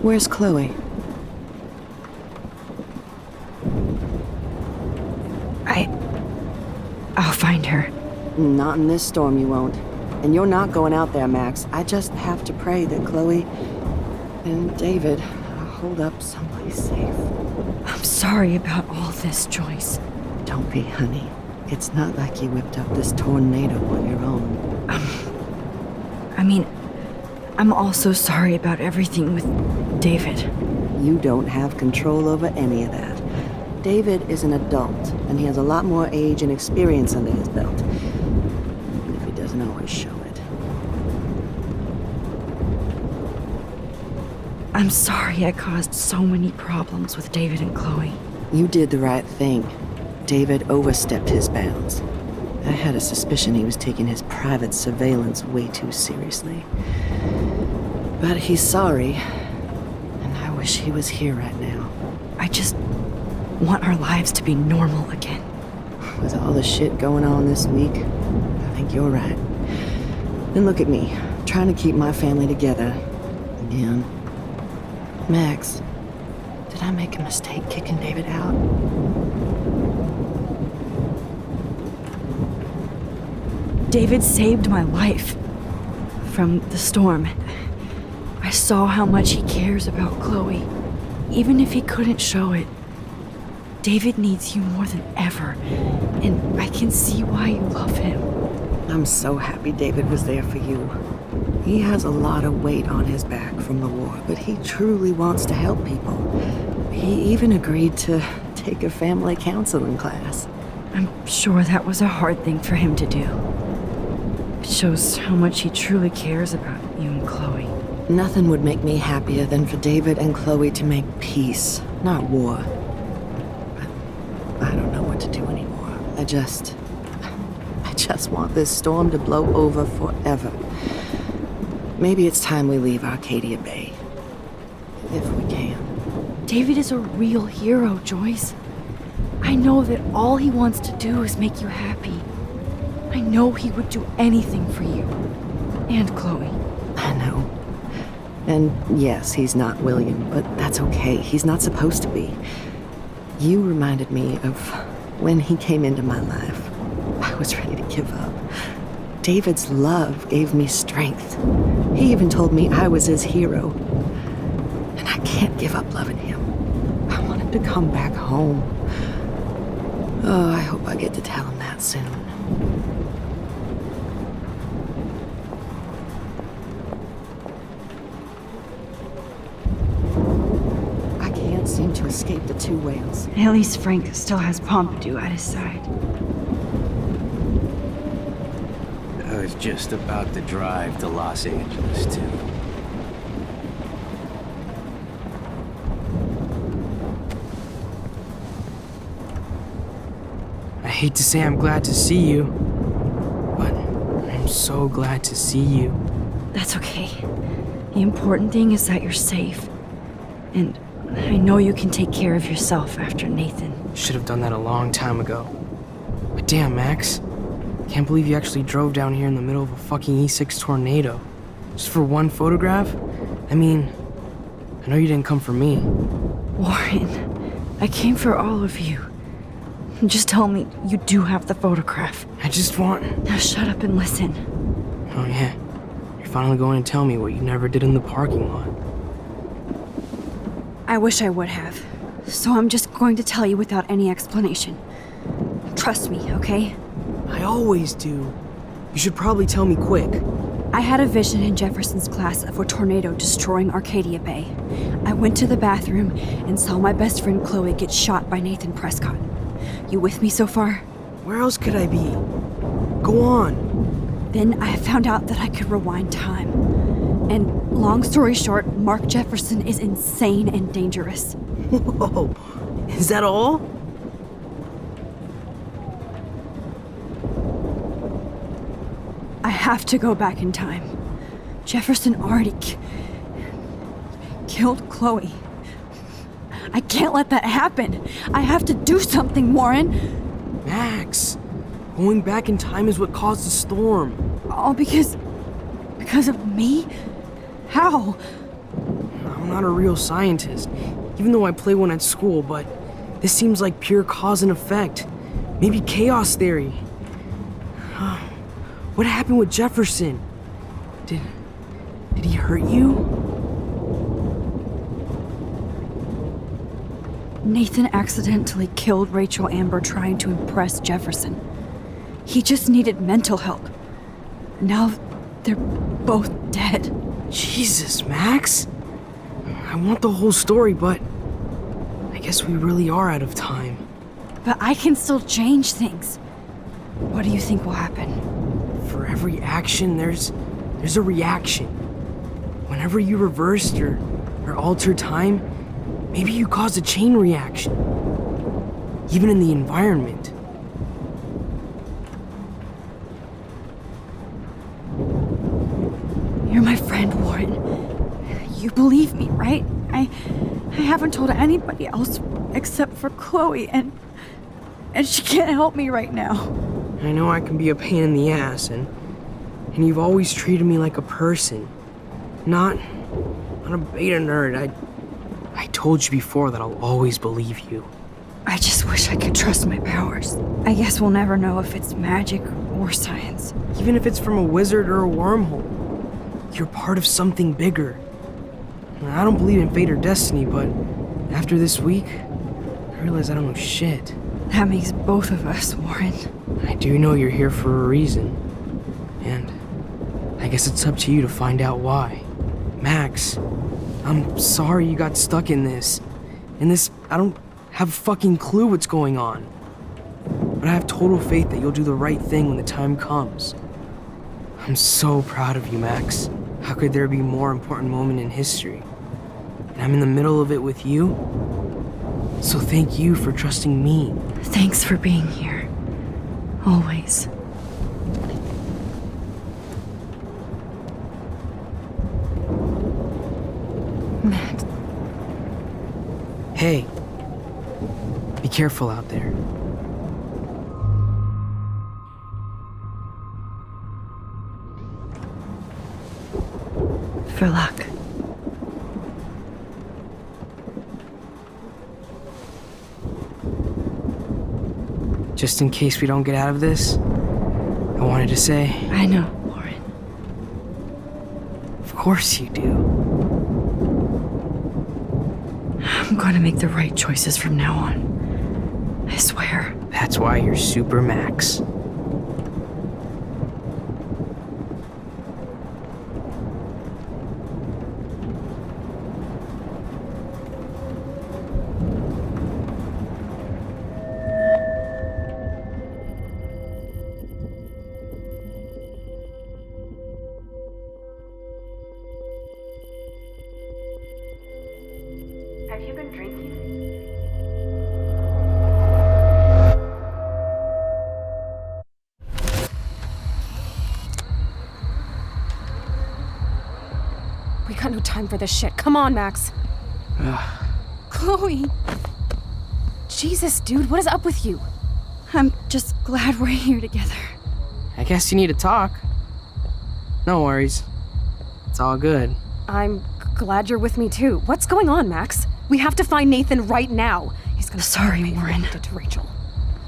Where's Chloe? I'll find her. Not in this storm, you won't. And you're not going out there, Max. I just have to pray that Chloe and David hold up someplace safe. I'm sorry about all this, Joyce. Don't be, honey. It's not like you whipped up this tornado on your own. I'm also sorry about everything with David. You don't have control over any of that. David is an adult, and he has a lot more age and experience under his belt. Even if he doesn't always show it. I'm sorry I caused so many problems with David and Chloe. You did the right thing. David overstepped his bounds. I had a suspicion he was taking his private surveillance way too seriously. But he's sorry, and I wish he was here right now. I just want our lives to be normal again. With all the shit going on this week, I think you're right. And look at me, trying to keep my family together. Again. Max, did I make a mistake kicking David out? David saved my life from the storm. I saw how much he cares about Chloe. Even if he couldn't show it, David needs you more than ever, and I can see why you love him. I'm so happy David was there for you. He has a lot of weight on his back from the war, but he truly wants to help people. He even agreed to take a family counseling class. I'm sure that was a hard thing for him to do. It shows how much he truly cares about you and Chloe. Nothing would make me happier than for David and Chloe to make peace, not war. I don't know what to do anymore. I just want this storm to blow over forever. Maybe it's time we leave Arcadia Bay. If we can. David is a real hero, Joyce. I know that all he wants to do is make you happy. I know he would do anything for you. And Chloe. I know. And yes, he's not William, but that's okay. He's not supposed to be. You reminded me of when he came into my life. I was ready to give up. David's love gave me strength. He even told me I was his hero. And I can't give up loving him. I want him to come back home. Oh, I hope I get to tell him that soon. Seem to escape the two whales. At least Frank still has Pompidou at his side. I was just about to drive to Los Angeles, too. I hate to say I'm glad to see you, but I'm so glad to see you. That's okay. The important thing is that you're safe. And I know you can take care of yourself after Nathan. Should have done that a long time ago. But damn, Max. Can't believe you actually drove down here in the middle of a fucking E6 tornado. Just for one photograph? I mean, I know you didn't come for me. Warren, I came for all of you. Just tell me you do have the photograph. I just want... Now shut up and listen. Oh yeah. You're finally going to tell me what you never did in the parking lot. I wish I would have. So I'm just going to tell you without any explanation. Trust me, okay? I always do. You should probably tell me quick. I had a vision in Jefferson's class of a tornado destroying Arcadia Bay. I went to the bathroom and saw my best friend Chloe get shot by Nathan Prescott. You with me so far? Where else could I be? Go on. Then I found out that I could rewind time. And long story short, Mark Jefferson is insane and dangerous. Whoa, is that all? I have to go back in time. Jefferson already killed Chloe. I can't let that happen. I have to do something, Warren. Max, Going back in time is what caused the storm. All because of me? How? I'm not a real scientist, even though I play one at school, but this seems like pure cause and effect. Maybe chaos theory. What happened with Jefferson? Did he hurt you? Nathan accidentally killed Rachel Amber trying to impress Jefferson. He just needed mental help. Now they're both dead. Jesus, Max. I want the whole story, but I guess we really are out of time. But I can still change things. What do you think will happen? For every action, there's a reaction. Whenever you reversed or altered time, maybe you caused a chain reaction. Even in the environment. You're my friend, Warren. You believe me, right? I haven't told anybody else except for Chloe, and she can't help me right now. I know I can be a pain in the ass, and you've always treated me like a person. Not a beta nerd. I told you before that I'll always believe you. I just wish I could trust my powers. I guess we'll never know if it's magic or science. Even if it's from a wizard or a wormhole, you're part of something bigger. I don't believe in fate or destiny, but after this week, I realize I don't know shit. That makes both of us, Warren. I do know you're here for a reason. And I guess it's up to you to find out why. Max, I'm sorry you got stuck in this. I don't have a fucking clue what's going on. But I have total faith that you'll do the right thing when the time comes. I'm so proud of you, Max. How could there be a more important moment in history? And I'm in the middle of it with you. So thank you for trusting me. Thanks for being here. Always. Max. Hey. Be careful out there. For luck. Just in case we don't get out of this, I wanted to say... I know, Warren. Of course you do. I'm going to make the right choices from now on. I swear. That's why you're Super Max. Have you been drinking? We got no time for this shit. Come on, Max. Chloe! Jesus, dude, what is up with you? I'm just glad we're here together. I guess you need to talk. No worries. It's all good. I'm glad you're with me too. What's going on, Max? We have to find Nathan right now. He's gonna Sorry, Warren. Did to Rachel.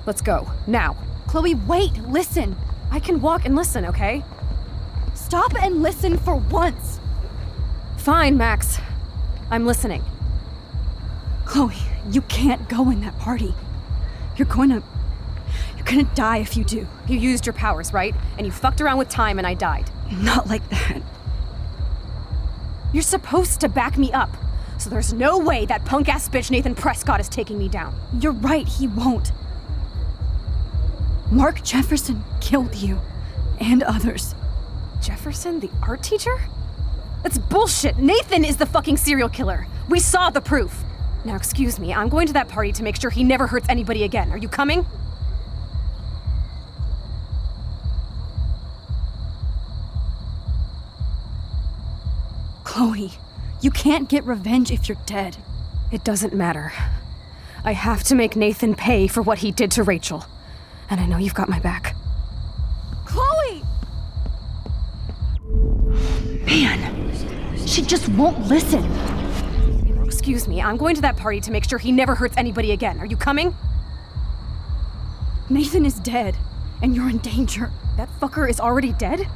Let's go now. Chloe, wait! Listen. I can walk and listen, okay? Stop and listen for once. Fine, Max. I'm listening. Chloe, you can't go in that party. You're gonna die if you do. You used your powers, right? And you fucked around with time and I died. Not like that. You're supposed to back me up. So there's no way that punk-ass bitch Nathan Prescott is taking me down. You're right, he won't. Mark Jefferson killed you. And others. Jefferson, the art teacher? That's bullshit. Nathan is the fucking serial killer. We saw the proof. Now, excuse me, I'm going to that party to make sure he never hurts anybody again. Are you coming? Chloe, you can't get revenge if you're dead. It doesn't matter. I have to make Nathan pay for what he did to Rachel. And I know you've got my back. Man, she just won't listen. Excuse me, I'm going to that party to make sure he never hurts anybody again. Are you coming? Nathan is dead, and you're in danger. That fucker is already dead?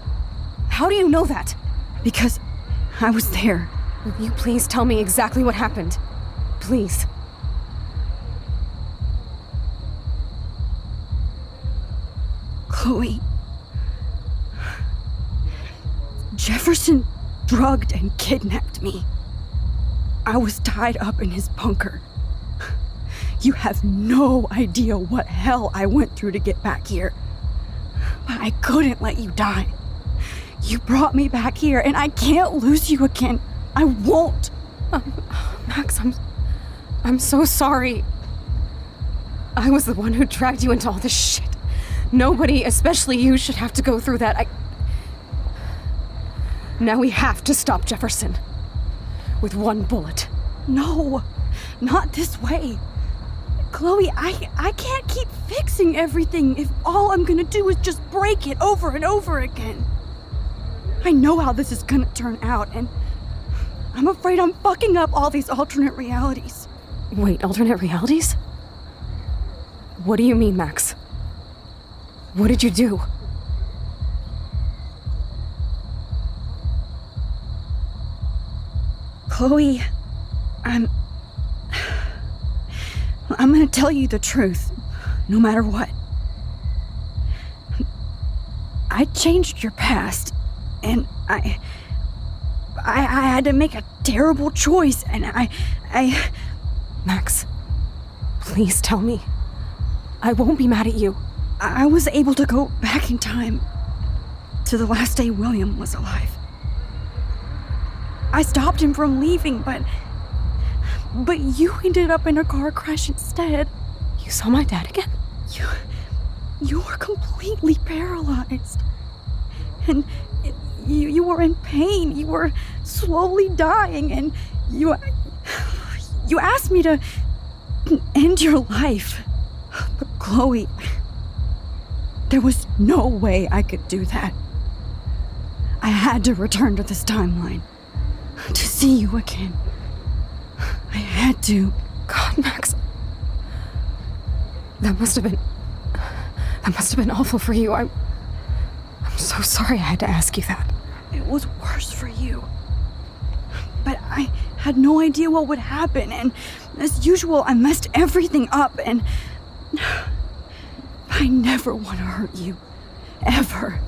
How do you know that? Because I was there. Will you please tell me exactly what happened? Please. Chloe. Jefferson drugged and kidnapped me. I was tied up in his bunker. You have no idea what hell I went through to get back here. But I couldn't let you die. You brought me back here, and I can't lose you again. I won't. Max, I'm so sorry. I was the one who dragged you into all this shit. Nobody, especially you, should have to go through that. Now we have to stop Jefferson. With one bullet. No, not this way. Chloe, I can't keep fixing everything if all I'm gonna do is just break it over and over again. I know how this is gonna turn out, and I'm afraid I'm fucking up all these alternate realities. Wait, alternate realities? What do you mean, Max? What did you do? Chloe, I'm gonna tell you the truth, no matter what. I changed your past, and I had to make a terrible choice, and I... Max, please tell me. I won't be mad at you. I was able to go back in time to the last day William was alive. I stopped him from leaving, but you ended up in a car crash instead. You saw my dad again? You were completely paralyzed. And you were in pain. You were slowly dying, and you asked me to end your life. But Chloe, there was no way I could do that. I had to return to this timeline. To see you again. I had to. God, Max. That must have been awful for you. I'm so sorry I had to ask you that. It was worse for you. But I had no idea what would happen, and as usual, I messed everything up, and I never want to hurt you. Ever.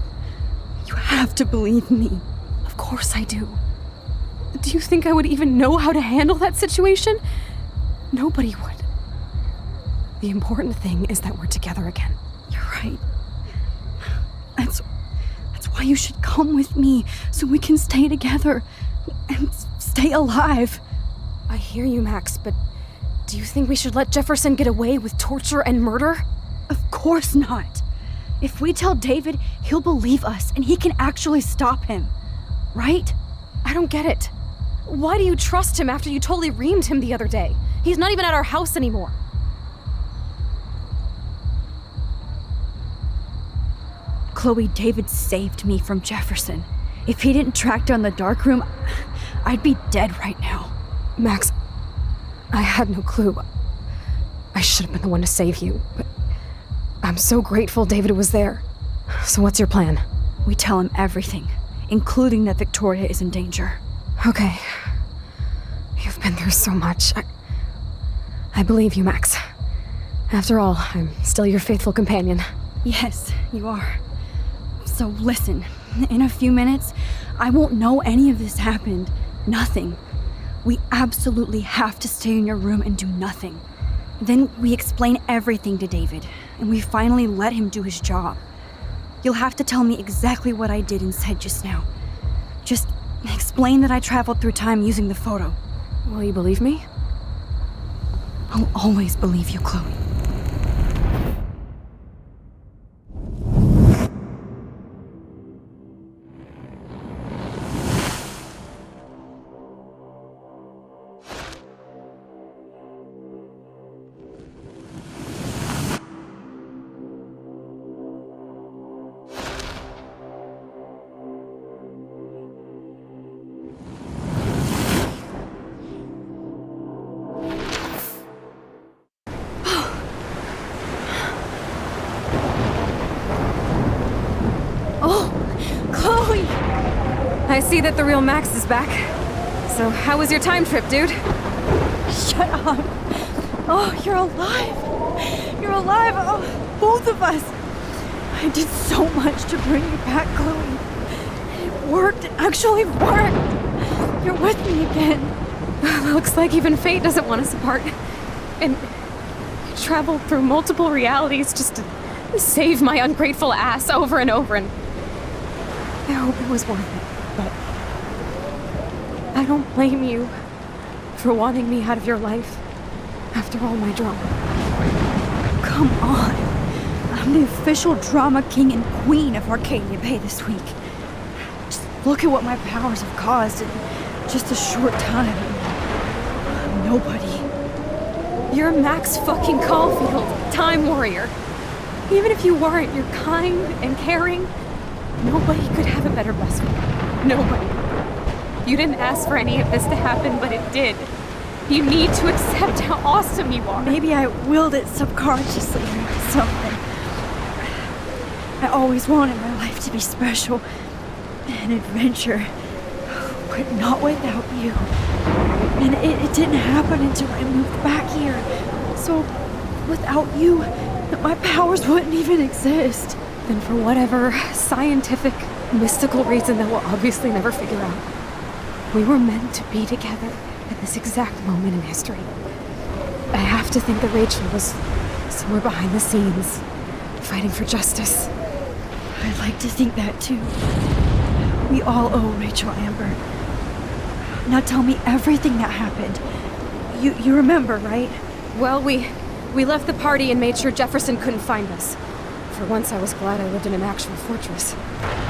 You have to believe me. Of course I do. Do you think I would even know how to handle that situation? Nobody would. The important thing is that we're together again. You're right. That's why you should come with me, so we can stay together and stay alive. I hear you, Max, but do you think we should let Jefferson get away with torture and murder? Of course not. If we tell David, he'll believe us, and he can actually stop him. Right? I don't get it. Why do you trust him after you totally reamed him the other day? He's not even at our house anymore. Chloe, David saved me from Jefferson. If he didn't track down the dark room, I'd be dead right now. Max, I had no clue. I should have been the one to save you, but I'm so grateful David was there. So what's your plan? We tell him everything, including that Victoria is in danger. Okay. You've been through so much. I believe you, Max. After all, I'm still your faithful companion. Yes, you are. So listen, in a few minutes, I won't know any of this happened. Nothing. We absolutely have to stay in your room and do nothing. Then we explain everything to David, and we finally let him do his job. You'll have to tell me exactly what I did and said just now. Just explain that I traveled through time using the photo. Will you believe me? I'll always believe you, Chloe. I see that the real Max is back. So, how was your time trip, dude? Shut up. Oh, you're alive. You're alive. Oh, both of us. I did so much to bring you back, Chloe. It worked. It actually worked. You're with me again. Looks like even fate doesn't want us apart. And I traveled through multiple realities just to save my ungrateful ass over and over, and I hope it was worth it, but I don't blame you for wanting me out of your life after all my drama. Come on. I'm the official drama king and queen of Arcadia Bay this week. Just look at what my powers have caused in just a short time. I'm nobody. You're Max fucking Caulfield, Time Warrior. Even if you weren't, you're kind and caring. Nobody could have a better best friend. Nobody. You didn't ask for any of this to happen, but it did. You need to accept how awesome you are. Maybe I willed it subconsciously or something. I always wanted my life to be special. An adventure. But not without you. And it didn't happen until I moved back here. So, without you, my powers wouldn't even exist. Then for whatever scientific, mystical reason that we'll obviously never figure out, we were meant to be together at this exact moment in history. I have to think that Rachel was somewhere behind the scenes, fighting for justice. I'd like to think that too. We all owe Rachel Amber. Now tell me everything that happened. You remember, right? Well, we left the party and made sure Jefferson couldn't find us. For once, I was glad I lived in an actual fortress.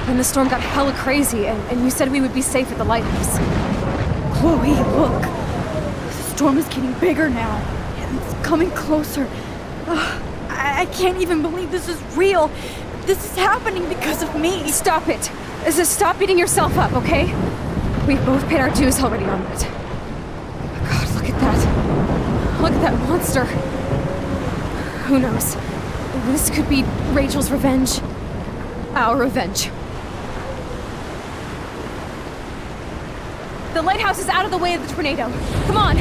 Then the storm got hella crazy, and you said we would be safe at the lighthouse. Chloe, look. The storm is getting bigger now. It's coming closer. I can't even believe this is real. This is happening because of me. Stop it. Stop beating yourself up, okay? We've both paid our dues already on that. God, look at that. Look at that monster. Who knows? This could be Rachel's revenge. Our revenge. The lighthouse is out of the way of the tornado. Come on!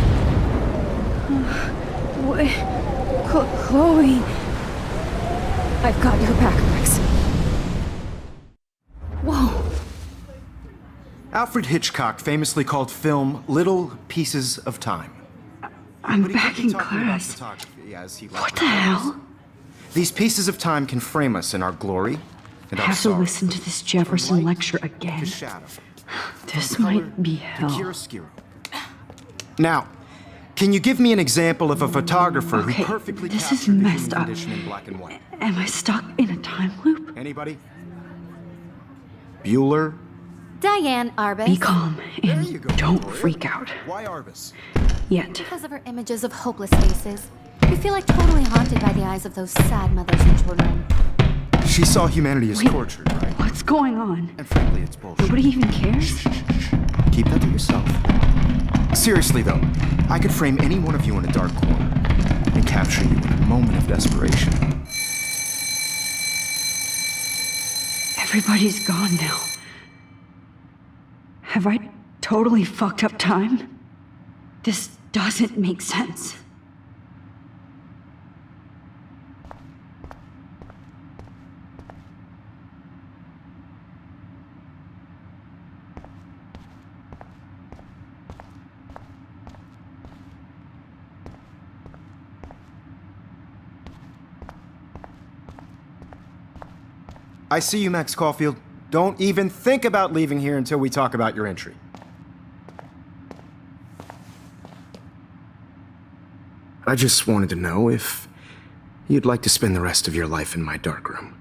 Chloe... I've got your back, Max. Whoa. Alfred Hitchcock famously called film little pieces of time. I'm back in class. What the hell? These pieces of time can frame us in our glory and I our have to sorrow. listen to this Jefferson lecture again. This might be hell. Now, can you give me an example of a photographer Okay, who perfectly this is captured the messed human up. condition in black and white? Am I stuck in a time loop? Anybody? Bueller? Diane Arbus. Be calm and don't freak out. Why Arbus? Yet. Because of her images of hopeless faces. You feel like totally haunted by the eyes of those sad mothers and children. She saw humanity as Wait, tortured, right? What's going on? And frankly, it's bullshit. Nobody even cares? Keep that to yourself. Seriously, though, I could frame any one of you in a dark corner and capture you in a moment of desperation. Everybody's gone now. Have I totally fucked up time? This doesn't make sense. I see you, Max Caulfield. Don't even think about leaving here until we talk about your entry. I just wanted to know if you'd like to spend the rest of your life in my darkroom.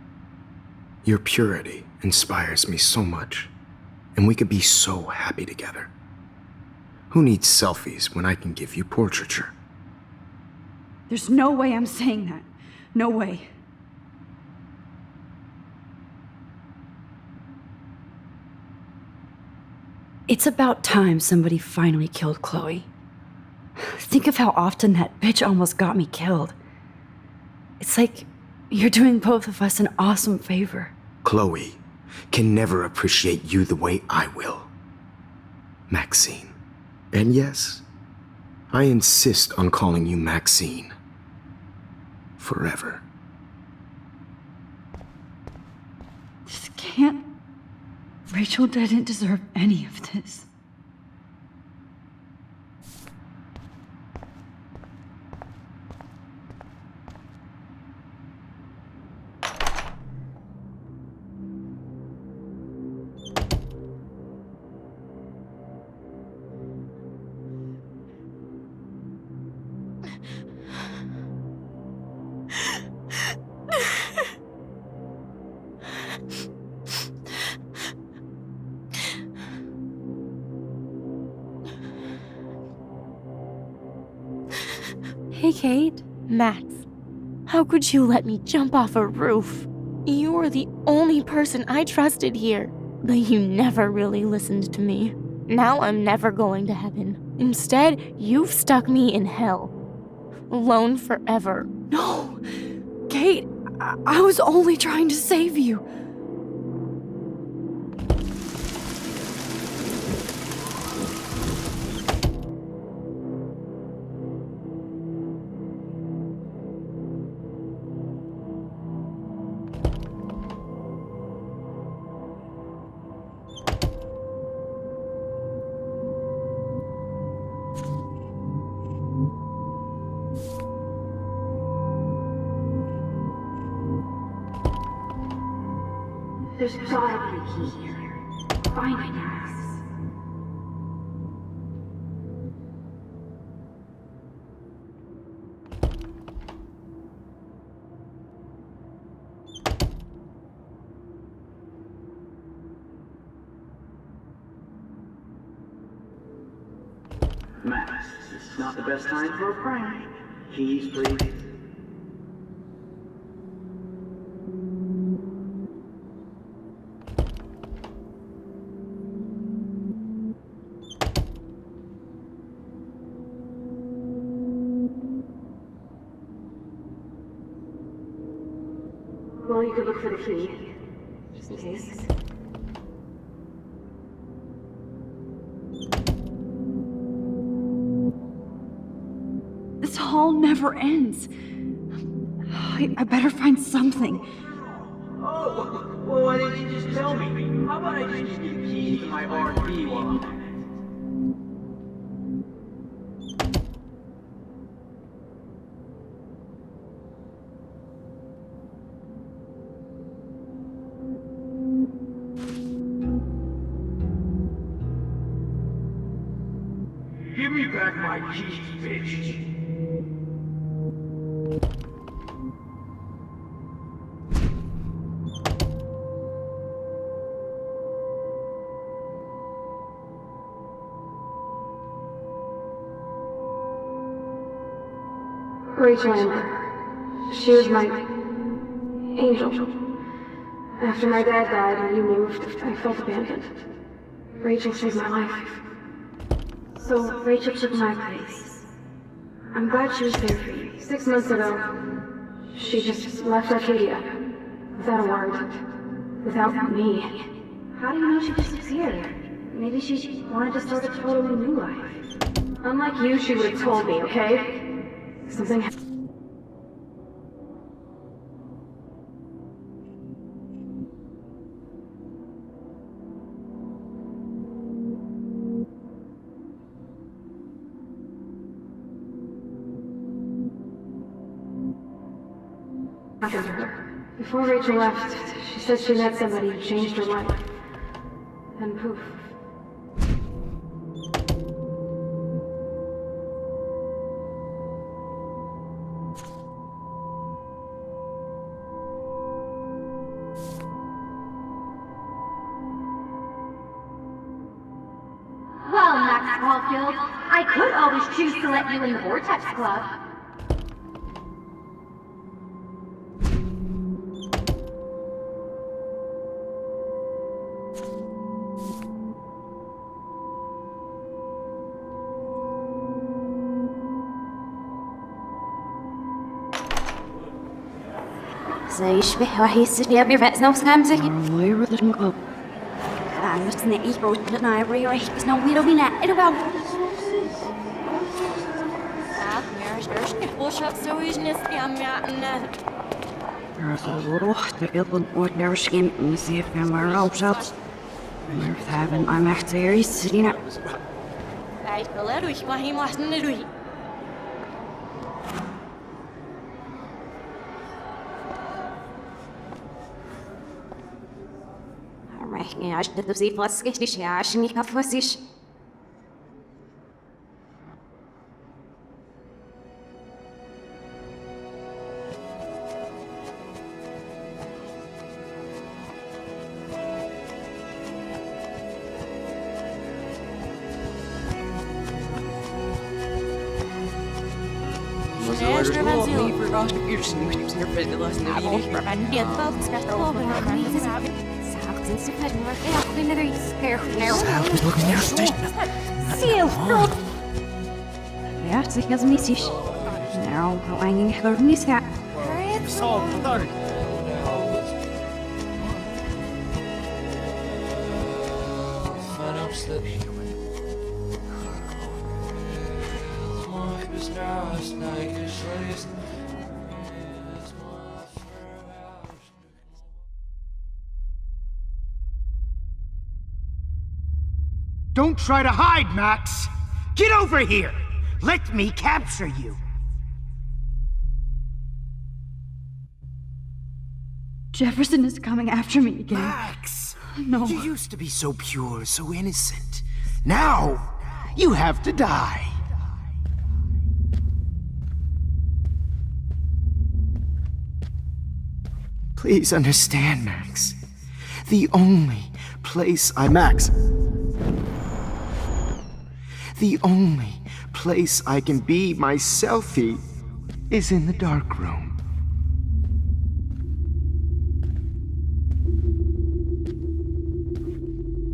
Your purity inspires me so much, and we could be so happy together. Who needs selfies when I can give you portraiture? There's no way I'm saying that. No way. It's about time somebody finally killed Chloe. Think of how often that bitch almost got me killed. It's like you're doing both of us an awesome favor. Chloe can never appreciate you the way I will. Maxine. And yes, I insist on calling you Maxine. Forever. This can't... Rachel didn't deserve any of this. Hey, Kate. Max. How could you let me jump off a roof? You were the only person I trusted here, but you never really listened to me. Now I'm never going to heaven. Instead, you've stuck me in hell. Alone forever. No! Kate, I was only trying to save you. There's gotta be a key here. Find it, Max. Max, this is not the best time for a prank. Keys, please. Well, you could look for the key. Just in case. This hall never ends. I better find something. Oh, well, why didn't you just tell me? How about I just give you keys to my R&B while I'm at it? Give me back my keys, bitch. Rachel Amber. She was my angel. After my dad died and you moved, I felt abandoned. Rachel saved my life. So Rachel took my place. I'm glad she was there for you. 6 months ago, she just left Arcadia. Without a word. Without me. How do you know she disappeared? Maybe she wanted to start a totally new life. Unlike you, she would have told me, okay? Something happened. To her. Before Rachel left, she said she met somebody who changed her life. And poof. Well, Max Caulfield, I could always choose to let you in the Vortex Club. زي يشبه واحد يستجيب يرفع نفسه كامزك. Don't try to hide, Max! Get over here! Let me capture you! Jefferson is coming after me again. Max! No. You used to be so pure, so innocent. Now, you have to die. Please understand, Max. The only place Max! The only place I can be myself is in the dark room.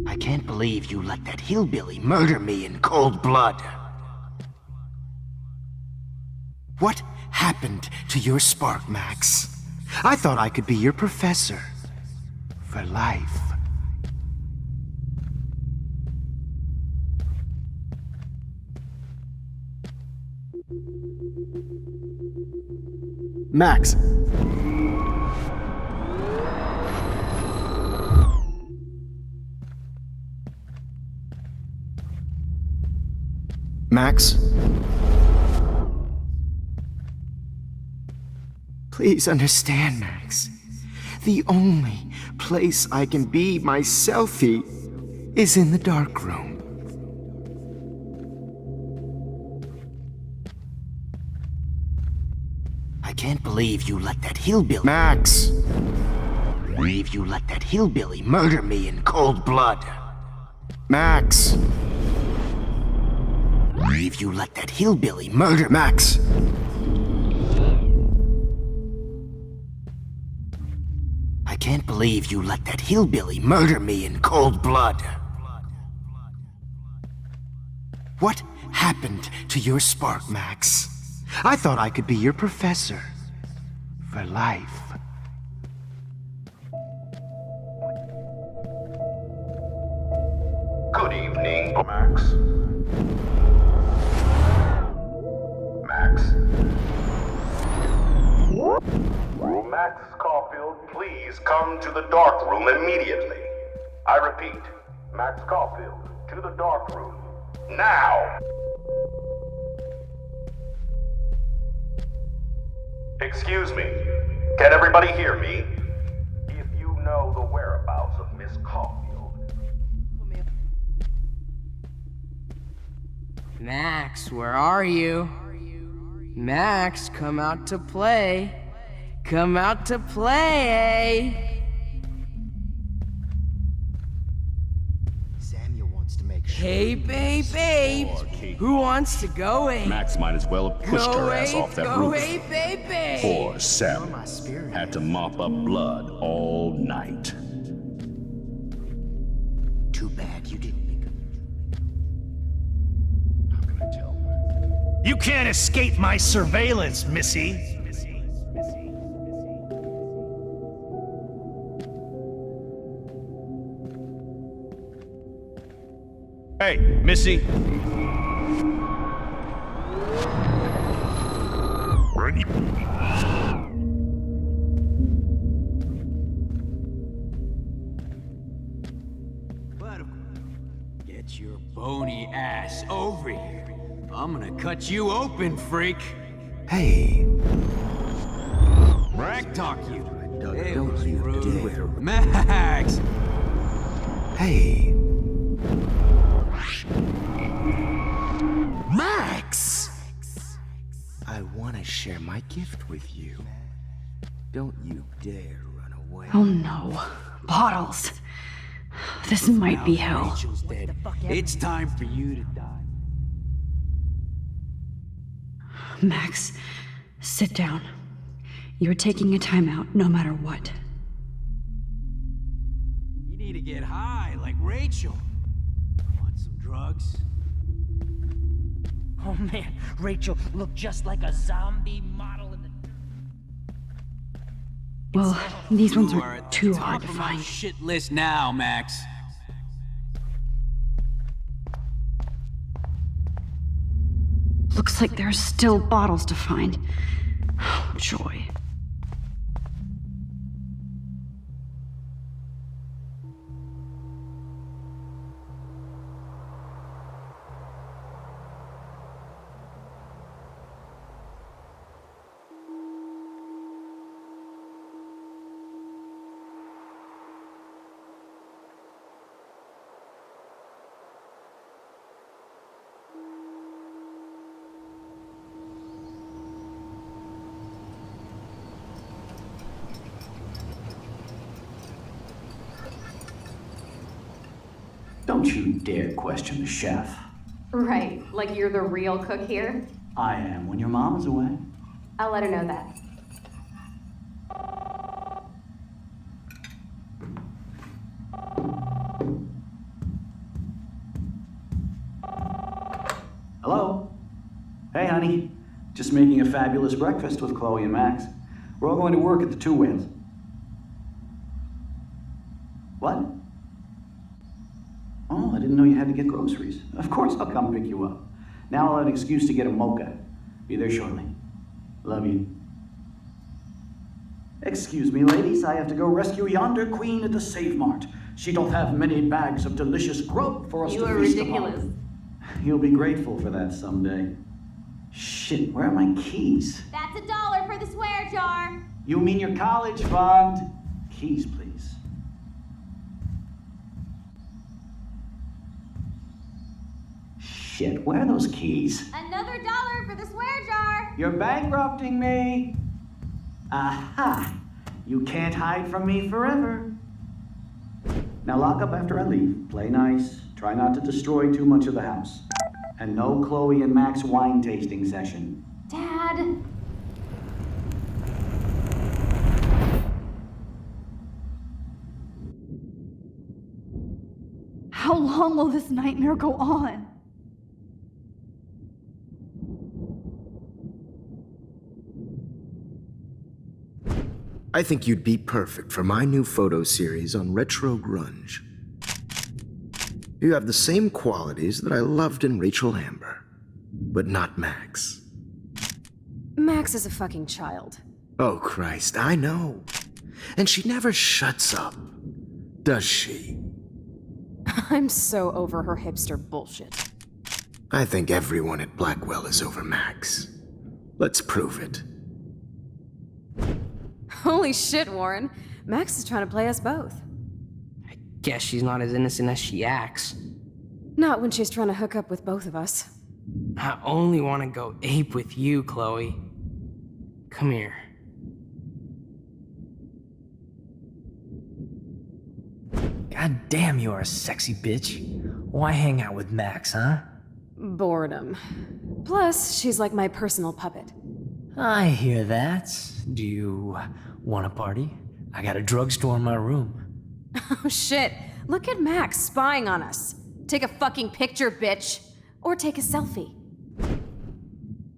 I can't believe you let that hillbilly murder me in cold blood. What happened to your spark, Max? I thought I could be your professor. For life. Max. Max? Please understand, Max. The only place I can be myself is in the dark room. I can't believe you let that hillbilly... Max! Believe you let that hillbilly murder me in cold blood. Max! Believe you let that hillbilly murder Max! I can't believe you let that hillbilly murder me in cold blood. What happened to your spark, Max? I thought I could be your professor. For life. Good evening, Max. Max? Max Caulfield, please come to the dark room immediately. I repeat, Max Caulfield, to the dark room. Now! Excuse me. Can everybody hear me? If you know the whereabouts of Miss Caulfield. Max, where are you? Max, come out to play. Come out to play. Samuel wants to make sure. Hey, babe. Who wants to go, eh? Max might as well have pushed her ass off that roof. Baby. Poor Sam had to mop up blood all night. Too bad you didn't think of... How can I tell? You can't escape my surveillance, Missy. Hey, Missy. Get your bony ass over here. I'm gonna cut you open, freak. Hey. Rag talk you. Hey, don't you do with her. Max! Hey. Max! I want to share my gift with you. Don't you dare run away. Oh no. Bottles. This might be hell. Rachel's dead. It's time for you to die. Max, sit down. You're taking a timeout no matter what. You need to get high like Rachel. Want some drugs? Oh man, Rachel looked just like a zombie model in the... Well, these ones You are at the too top hard to of my find. shit list now, Max. Looks like there's still bottles to find. Oh, joy. Don't you dare question the chef. Right, like you're the real cook here? I am when your mom is away. I'll let her know that. Hello? Hey, honey. Just making a fabulous breakfast with Chloe and Max. We're all going to work at the Two Whales. What? Oh, I didn't know you had to get groceries. Of course I'll come pick you up. Now I'll have an excuse to get a mocha. Be there shortly. Love you. Excuse me, ladies. I have to go rescue yonder queen at the Save Mart. She doth have many bags of delicious grub for us to feast upon. You'll be grateful for that someday. Shit, where are my keys? That's $1 for the swear jar. You mean your college fund? Keys, please. Shit, where are those keys? Another $1 for the swear jar. You're bankrupting me. Aha! You can't hide from me forever. Now lock up after I leave. Play nice. Try not to destroy too much of the house. And no Chloe and Max wine tasting session. Dad. How long will this nightmare go on? I think you'd be perfect for my new photo series on retro grunge. You have the same qualities that I loved in Rachel Amber, but not Max. Max is a fucking child. Oh, Christ, I know. And she never shuts up, does she? I'm so over her hipster bullshit. I think everyone at Blackwell is over Max. Let's prove it. Holy shit, Warren. Max is trying to play us both. Guess she's not as innocent as she acts. Not when she's trying to hook up with both of us. I only want to go ape with you, Chloe. Come here. God damn, you are a sexy bitch. Why hang out with Max, huh? Boredom. Plus, she's like my personal puppet. I hear that. Do you want a party? I got a drugstore in my room. Oh shit, look at Max spying on us. Take a fucking picture, bitch. Or take a selfie.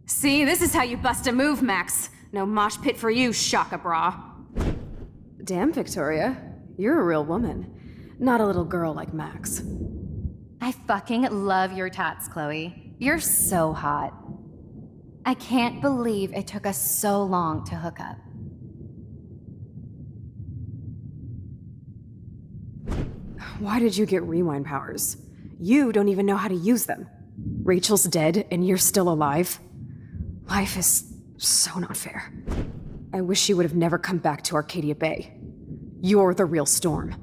See, this is how you bust a move, Max. No mosh pit for you, Shaka Bra. Damn, Victoria. You're a real woman. Not a little girl like Max. I fucking love your tats, Chloe. You're so hot. I can't believe it took us so long to hook up. Why did you get rewind powers? You don't even know how to use them. Rachel's dead and you're still alive. Life is so not fair. I wish she would have never come back to Arcadia Bay. You're the real Storm.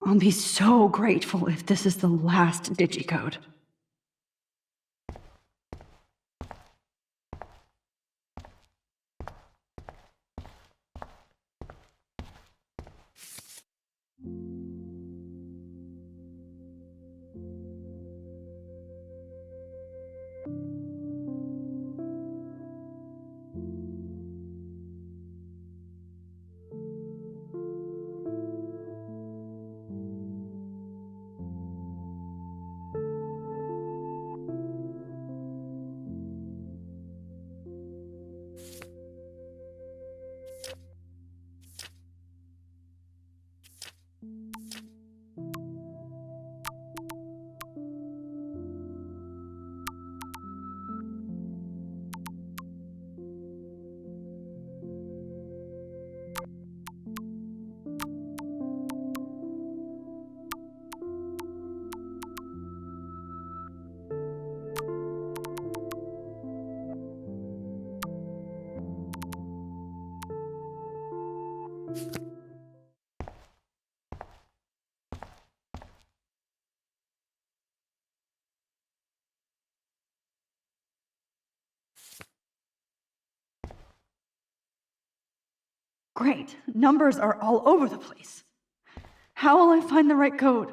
I'll be so grateful if this is the last digicode. Great. Numbers are all over the place. How will I find the right code?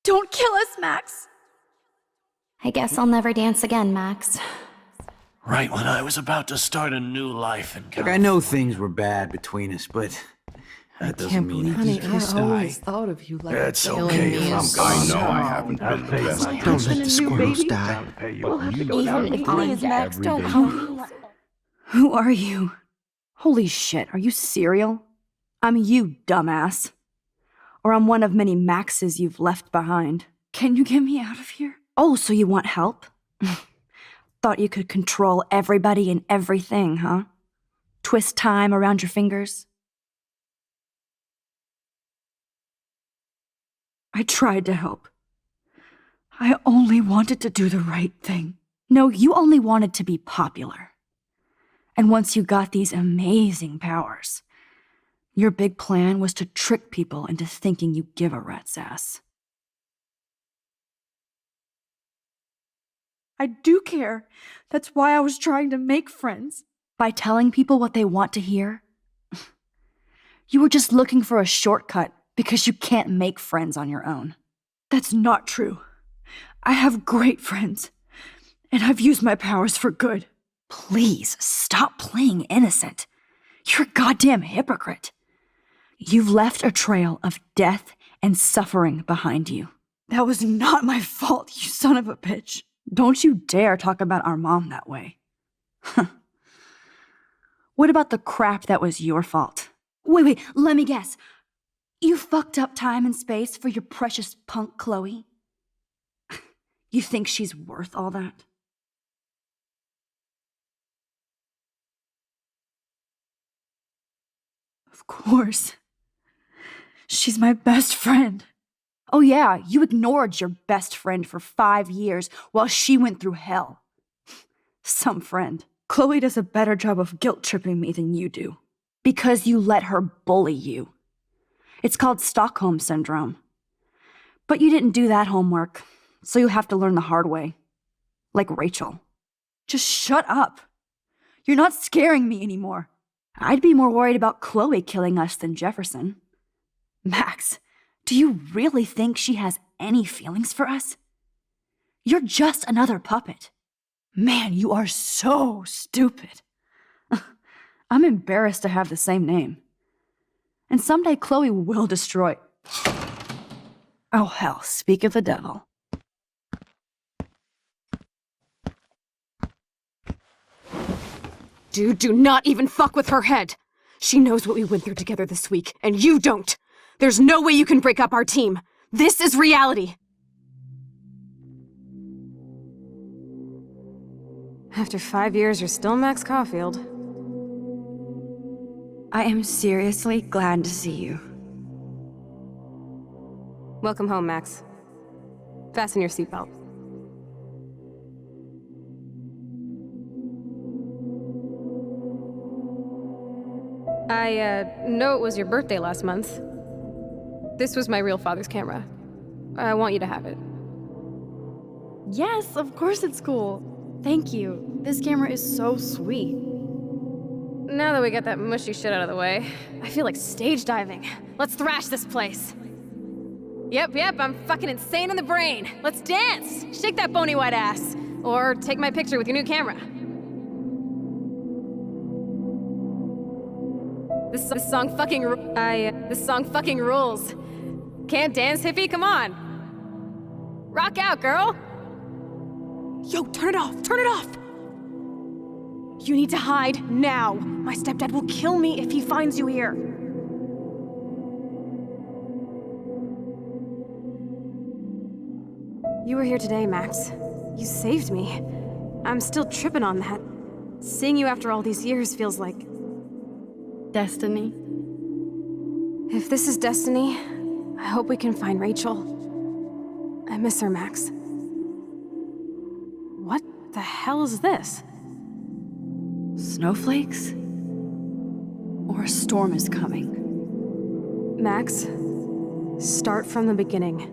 Don't kill us, Max! I guess I'll never dance again, Max. Right when I was about to start a new life in California. Look, I know things were bad between us, but that doesn't mean it. Honey, I always thought of you like It's okay if I'm gone. I know I haven't been the best. Don't let the squirrels die. Even if please, Max, don't help. Who are you? Holy shit, are you serial? I'm you, dumbass. Or I'm one of many Maxes you've left behind. Can you get me out of here? Oh, so you want help? Thought you could control everybody and everything, huh? Twist time around your fingers? I tried to help. I only wanted to do the right thing. No, you only wanted to be popular. And once you got these amazing powers, your big plan was to trick people into thinking you give a rat's ass. I do care. That's why I was trying to make friends. By telling people what they want to hear? You were just looking for a shortcut because you can't make friends on your own. That's not true. I have great friends, and I've used my powers for good. Please, stop playing innocent. You're a goddamn hypocrite. You've left a trail of death and suffering behind you. That was not my fault, you son of a bitch. Don't you dare talk about our mom that way. What about the crap that was your fault? Wait, let me guess. You fucked up time and space for your precious punk Chloe? You think she's worth all that? Of course. She's my best friend. Oh yeah, you ignored your best friend for 5 years while she went through hell. Some friend. Chloe does a better job of guilt-tripping me than you do. Because you let her bully you. It's called Stockholm Syndrome. But you didn't do that homework, so you'll have to learn the hard way. Like Rachel. Just shut up. You're not scaring me anymore. I'd be more worried about Chloe killing us than Jefferson. Max, do you really think she has any feelings for us? You're just another puppet. Man, you are so stupid. I'm embarrassed to have the same name. And someday Chloe will destroy... Oh hell, speak of the devil. Dude, do not even fuck with her head. She knows what we went through together this week, and you don't. There's no way you can break up our team. This is reality. After 5 years, you're still Max Caulfield. I am seriously glad to see you. Welcome home, Max. Fasten your seatbelt. I know it was your birthday last month. This was my real father's camera. I want you to have it. Yes, of course it's cool. Thank you. This camera is so sweet. Now that we got that mushy shit out of the way, I feel like stage diving. Let's thrash this place. Yep, I'm fucking insane in the brain. Let's dance! Shake that bony white ass. Or take my picture with your new camera. This song fucking rules. Can't dance, hippie? Come on. Rock out, girl. Yo, turn it off! Turn it off! You need to hide now. My stepdad will kill me if he finds you here. You were here today, Max. You saved me. I'm still tripping on that. Seeing you after all these years feels like... destiny. If this is destiny, I hope we can find Rachel. I miss her, Max. What the hell is this? Snowflakes? Or a storm is coming? Max, start from the beginning.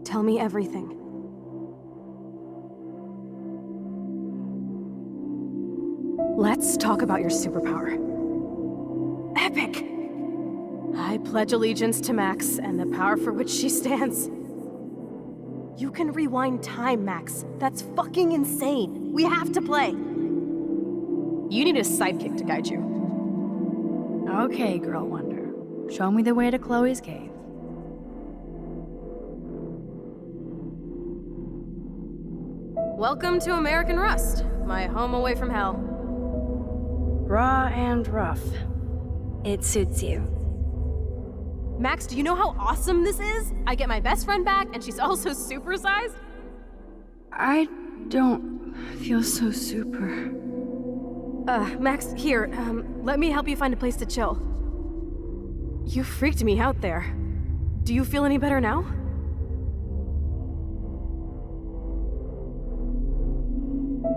Tell me everything. Let's talk about your superpower. Epic! I pledge allegiance to Max and the power for which she stands. You can rewind time, Max. That's fucking insane. We have to play. You need a sidekick to guide you. Okay, Girl Wonder. Show me the way to Chloe's cave. Welcome to American Rust, my home away from hell. Raw and rough. It suits you. Max, do you know how awesome this is? I get my best friend back, and she's also supersized. I don't feel so super. Max, here, let me help you find a place to chill. You freaked me out there. Do you feel any better now?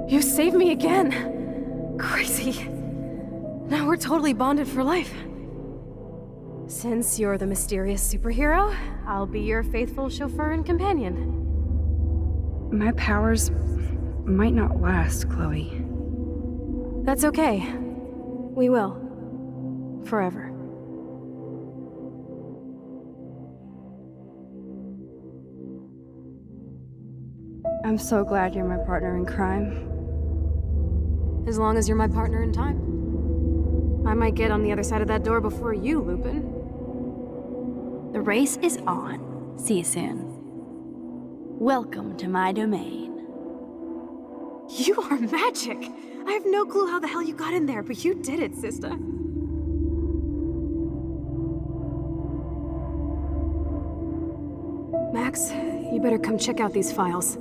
You saved me again. Crazy. Now we're totally bonded for life. Since you're the mysterious superhero, I'll be your faithful chauffeur and companion. My powers might not last, Chloe. That's okay. We will. Forever. I'm so glad you're my partner in crime. As long as you're my partner in time. I might get on the other side of that door before you, Lupin. The race is on. See you soon. Welcome to my domain. You are magic! I have no clue how the hell you got in there, but you did it, sister. Max, you better come check out these files.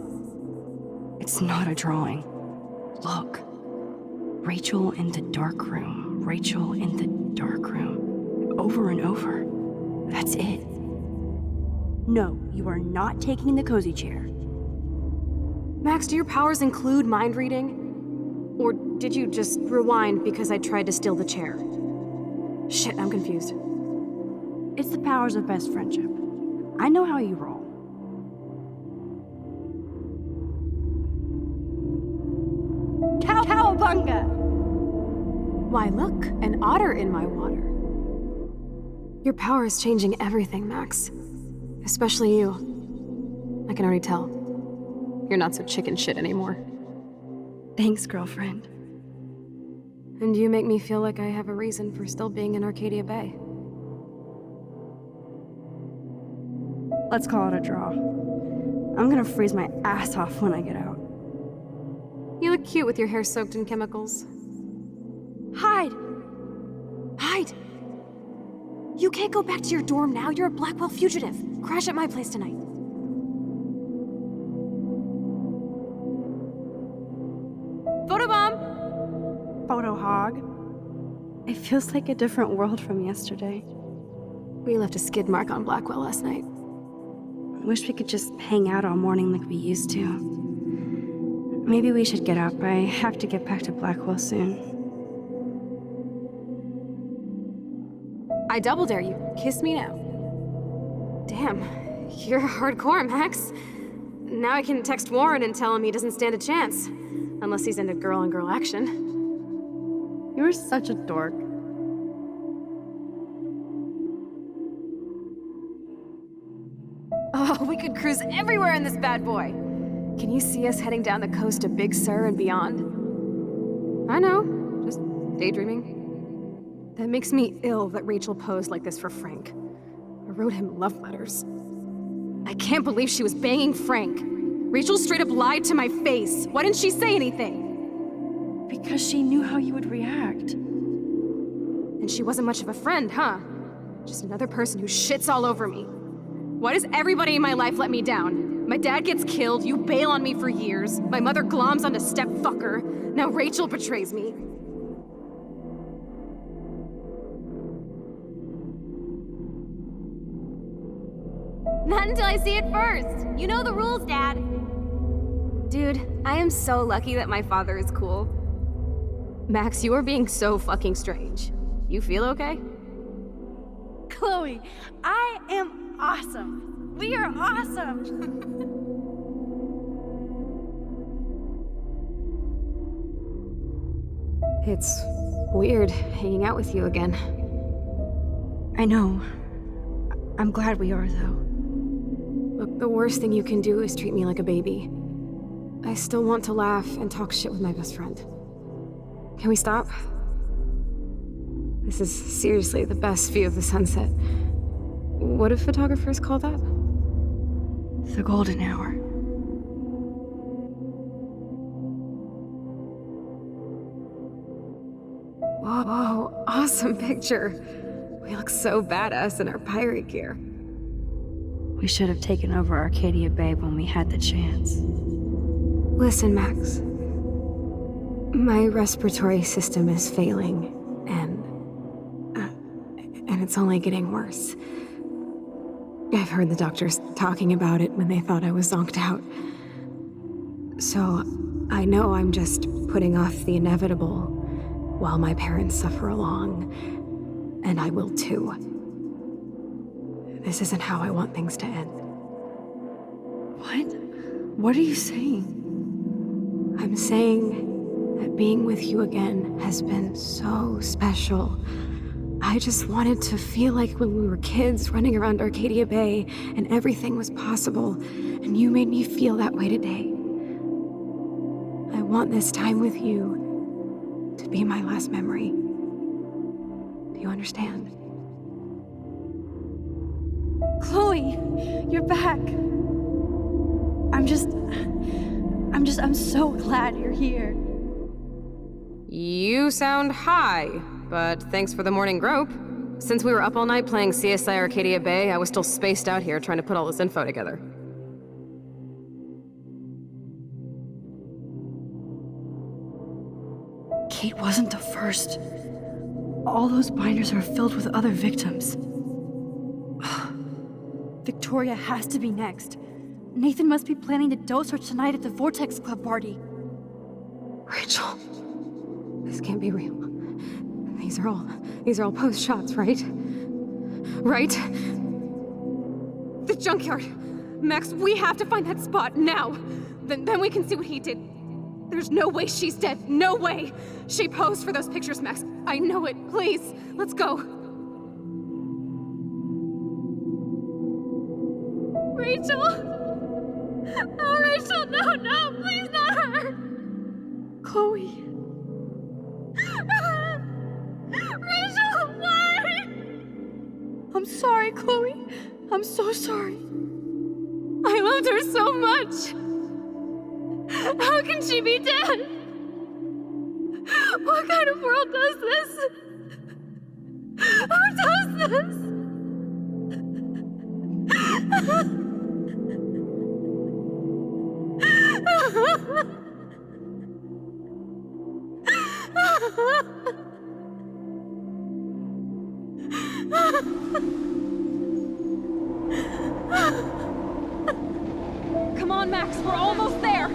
It's not a drawing. Look. Rachel in the dark room. Rachel in the dark room. Over and over. That's it. No, you are not taking the cozy chair. Max, do your powers include mind reading? Or did you just rewind because I tried to steal the chair? Shit, I'm confused. It's the powers of best friendship. I know how you roll. Cowabunga! Why, look, an otter in my water. Your power is changing everything, Max. Especially you. I can already tell. You're not so chicken shit anymore. Thanks, girlfriend. And you make me feel like I have a reason for still being in Arcadia Bay. Let's call it a draw. I'm gonna freeze my ass off when I get out. You look cute with your hair soaked in chemicals. Hide! Hide! You can't go back to your dorm now. You're a Blackwell fugitive. Crash at my place tonight. Photobomb! Photo hog. It feels like a different world from yesterday. We left a skid mark on Blackwell last night. I wish we could just hang out all morning like we used to. Maybe we should get up. I have to get back to Blackwell soon. I double dare you. Kiss me now. Damn, you're hardcore, Max. Now I can text Warren and tell him he doesn't stand a chance. Unless he's into girl-on-girl action. You're such a dork. Oh, we could cruise everywhere in this bad boy. Can you see us heading down the coast to Big Sur and beyond? I know, just daydreaming. That makes me ill that Rachel posed like this for Frank. I wrote him love letters. I can't believe she was banging Frank. Rachel straight up lied to my face. Why didn't she say anything? Because she knew how you would react. And she wasn't much of a friend, huh? Just another person who shits all over me. Why does everybody in my life let me down? My dad gets killed, you bail on me for years, my mother gloms onto stepfucker, now Rachel betrays me. Not until I see it first. You know the rules, Dad. Dude, I am so lucky that my father is cool. Max, you are being so fucking strange. You feel okay? Chloe, I am awesome. We are awesome. It's weird hanging out with you again. I know. I'm glad we are, though. Look, the worst thing you can do is treat me like a baby. I still want to laugh and talk shit with my best friend. Can we stop? This is seriously the best view of the sunset. What do photographers call that? The golden hour. Whoa, awesome picture. We look so badass in our pirate gear. We should have taken over Arcadia Bay when we had the chance. Listen, Max. My respiratory system is failing, and it's only getting worse. I've heard the doctors talking about it when they thought I was zonked out. So, I know I'm just putting off the inevitable while my parents suffer along, and I will too. This isn't how I want things to end. What? What are you saying? I'm saying that being with you again has been so special. I just wanted to feel like when we were kids running around Arcadia Bay and everything was possible, and you made me feel that way today. I want this time with you to be my last memory. Do you understand? Chloe, you're back. I'm so glad you're here. You sound high, but thanks for the morning grope. Since we were up all night playing CSI Arcadia Bay, I was still spaced out here trying to put all this info together. Kate wasn't the first. All those binders are filled with other victims. Victoria has to be next. Nathan must be planning to dose her tonight at the Vortex Club party. Rachel. This can't be real. These are all post shots, right? Right? The junkyard. Max, we have to find that spot now. Then we can see what he did. There's no way she's dead. No way. She posed for those pictures, Max. I know it. Please, let's go. Rachel! Oh, Rachel, no, please not her! Chloe. Rachel, why? I'm sorry, Chloe. I'm so sorry. I loved her so much. How can she be dead? What kind of world does this? Who does this? Come on, Max, we're almost there.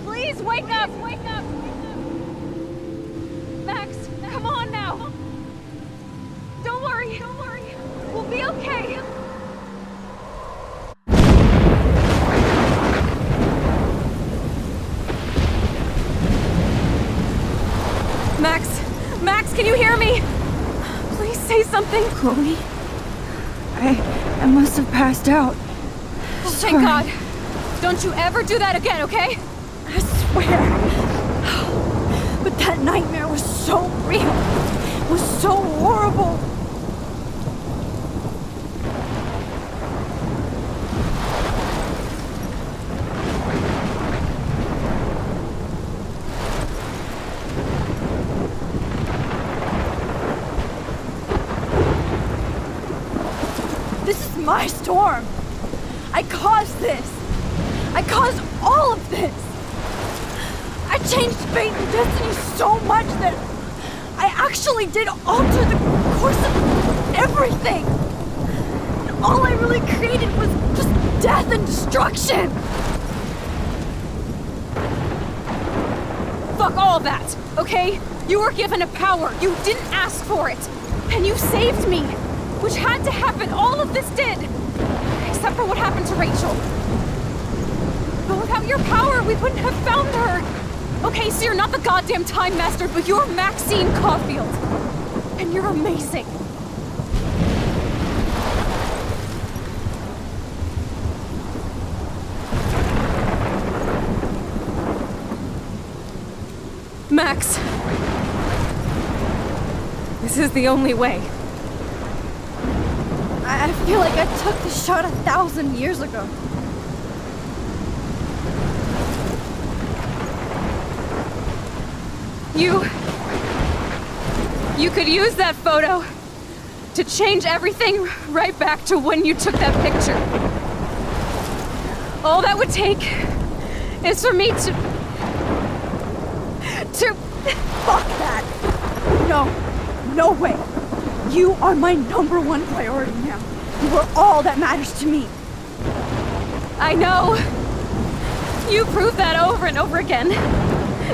Please wake up! Max, come on now! Don't worry. We'll be okay. Max, can you hear me? Please say something. Chloe, I must have passed out. Oh, thank God. Don't you ever do that again, okay? I swear. But that nightmare was so real. It was so horrible. This is my storm. I caused this. I caused all of this. I changed fate and destiny so much that I actually did alter the course of everything. And all I really created was just death and destruction. Fuck all that, okay? You were given a power. You didn't ask for it. And you saved me, which had to happen. All of this did. Except for what happened to Rachel. But without your power, we wouldn't have found her. Okay, so you're not the goddamn Time Master, but you're Maxine Caulfield. And you're amazing. Max. This is the only way. I feel like I took the shot 1,000 years ago. You could use that photo to change everything right back to when you took that picture. All that would take is for me to... Fuck that! No way. You are my #1 priority now. You are all that matters to me. I know. You proved that over and over again.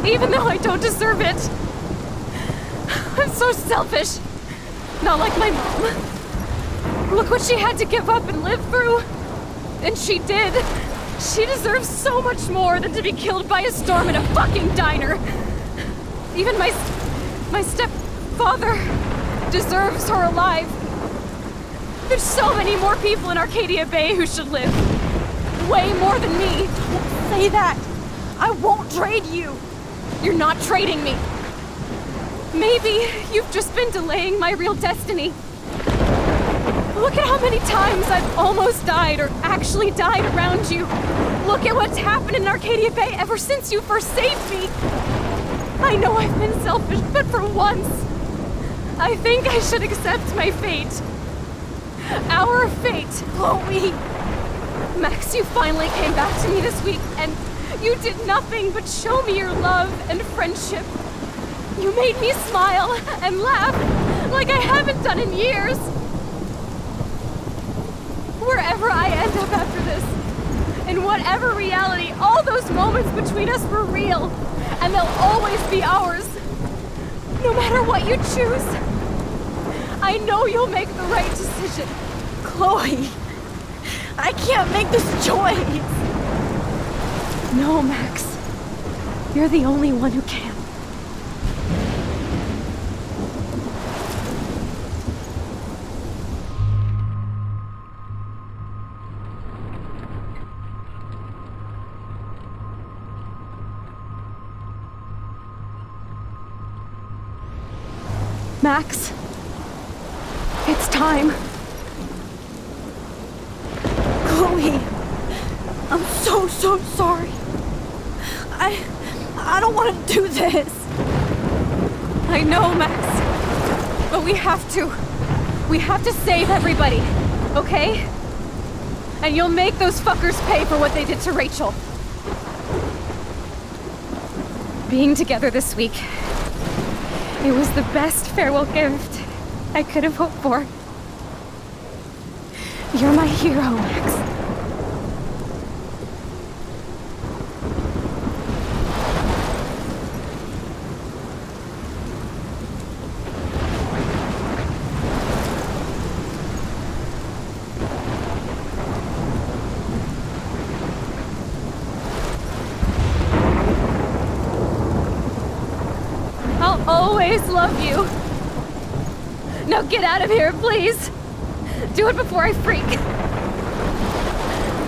Even though I don't deserve it. I'm so selfish. Not like my mom. Look what she had to give up and live through. And she did. She deserves so much more than to be killed by a storm in a fucking diner. Even my stepfather deserves her alive. There's so many more people in Arcadia Bay who should live. Way more than me. Don't say that. I won't trade you. You're not trading me. Maybe you've just been delaying my real destiny. Look at how many times I've almost died or actually died around you. Look at what's happened in Arcadia Bay ever since you first saved me. I know I've been selfish, but for once, I think I should accept my fate. Our fate, Chloe. Max, you finally came back to me this week, and you did nothing but show me your love and friendship. You made me smile and laugh like I haven't done in years. Wherever I end up after this, in whatever reality, all those moments between us were real, and they'll always be ours. No matter what you choose, I know you'll make the right decision. Chloe, I can't make this choice. No, Max. You're the only one who can. Max, it's time. Chloe, I'm so sorry. I don't want to do this. I know, Max. But we have to. We have to save everybody, okay? And you'll make those fuckers pay for what they did to Rachel. Being together this week, it was the best farewell gift I could have hoped for. You're my hero, Max. I'll always love you. Now get out of here, please. Do it before I freak.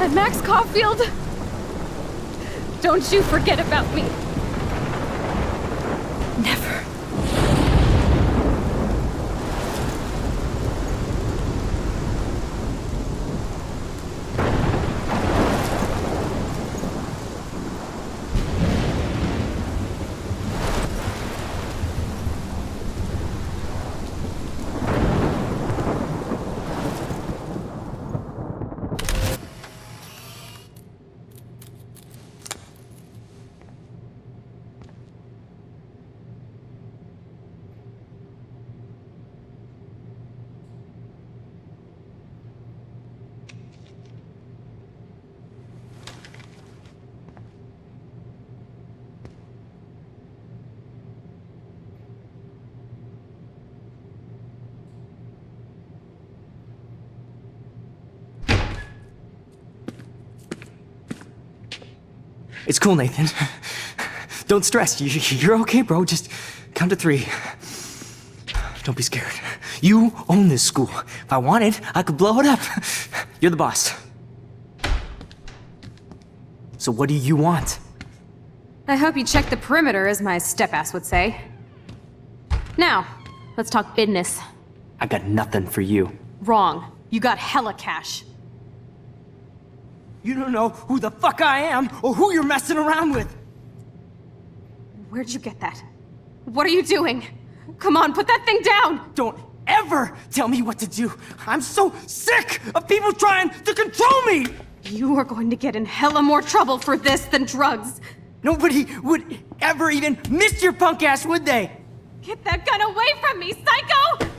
And Max Caulfield, don't you forget about me. Never. It's cool, Nathan. Don't stress. You're okay, bro. Just count to 3. Don't be scared. You own this school. If I wanted, I could blow it up. You're the boss. So what do you want? I hope you check the perimeter, as my step-ass would say. Now, let's talk business. I got nothing for you. Wrong. You got hella cash. You don't know who the fuck I am or who you're messing around with. Where'd you get that? What are you doing? Come on, put that thing down! Don't ever tell me what to do. I'm so sick of people trying to control me! You are going to get in hella more trouble for this than drugs. Nobody would ever even miss your punk ass, would they? Get that gun away from me, psycho!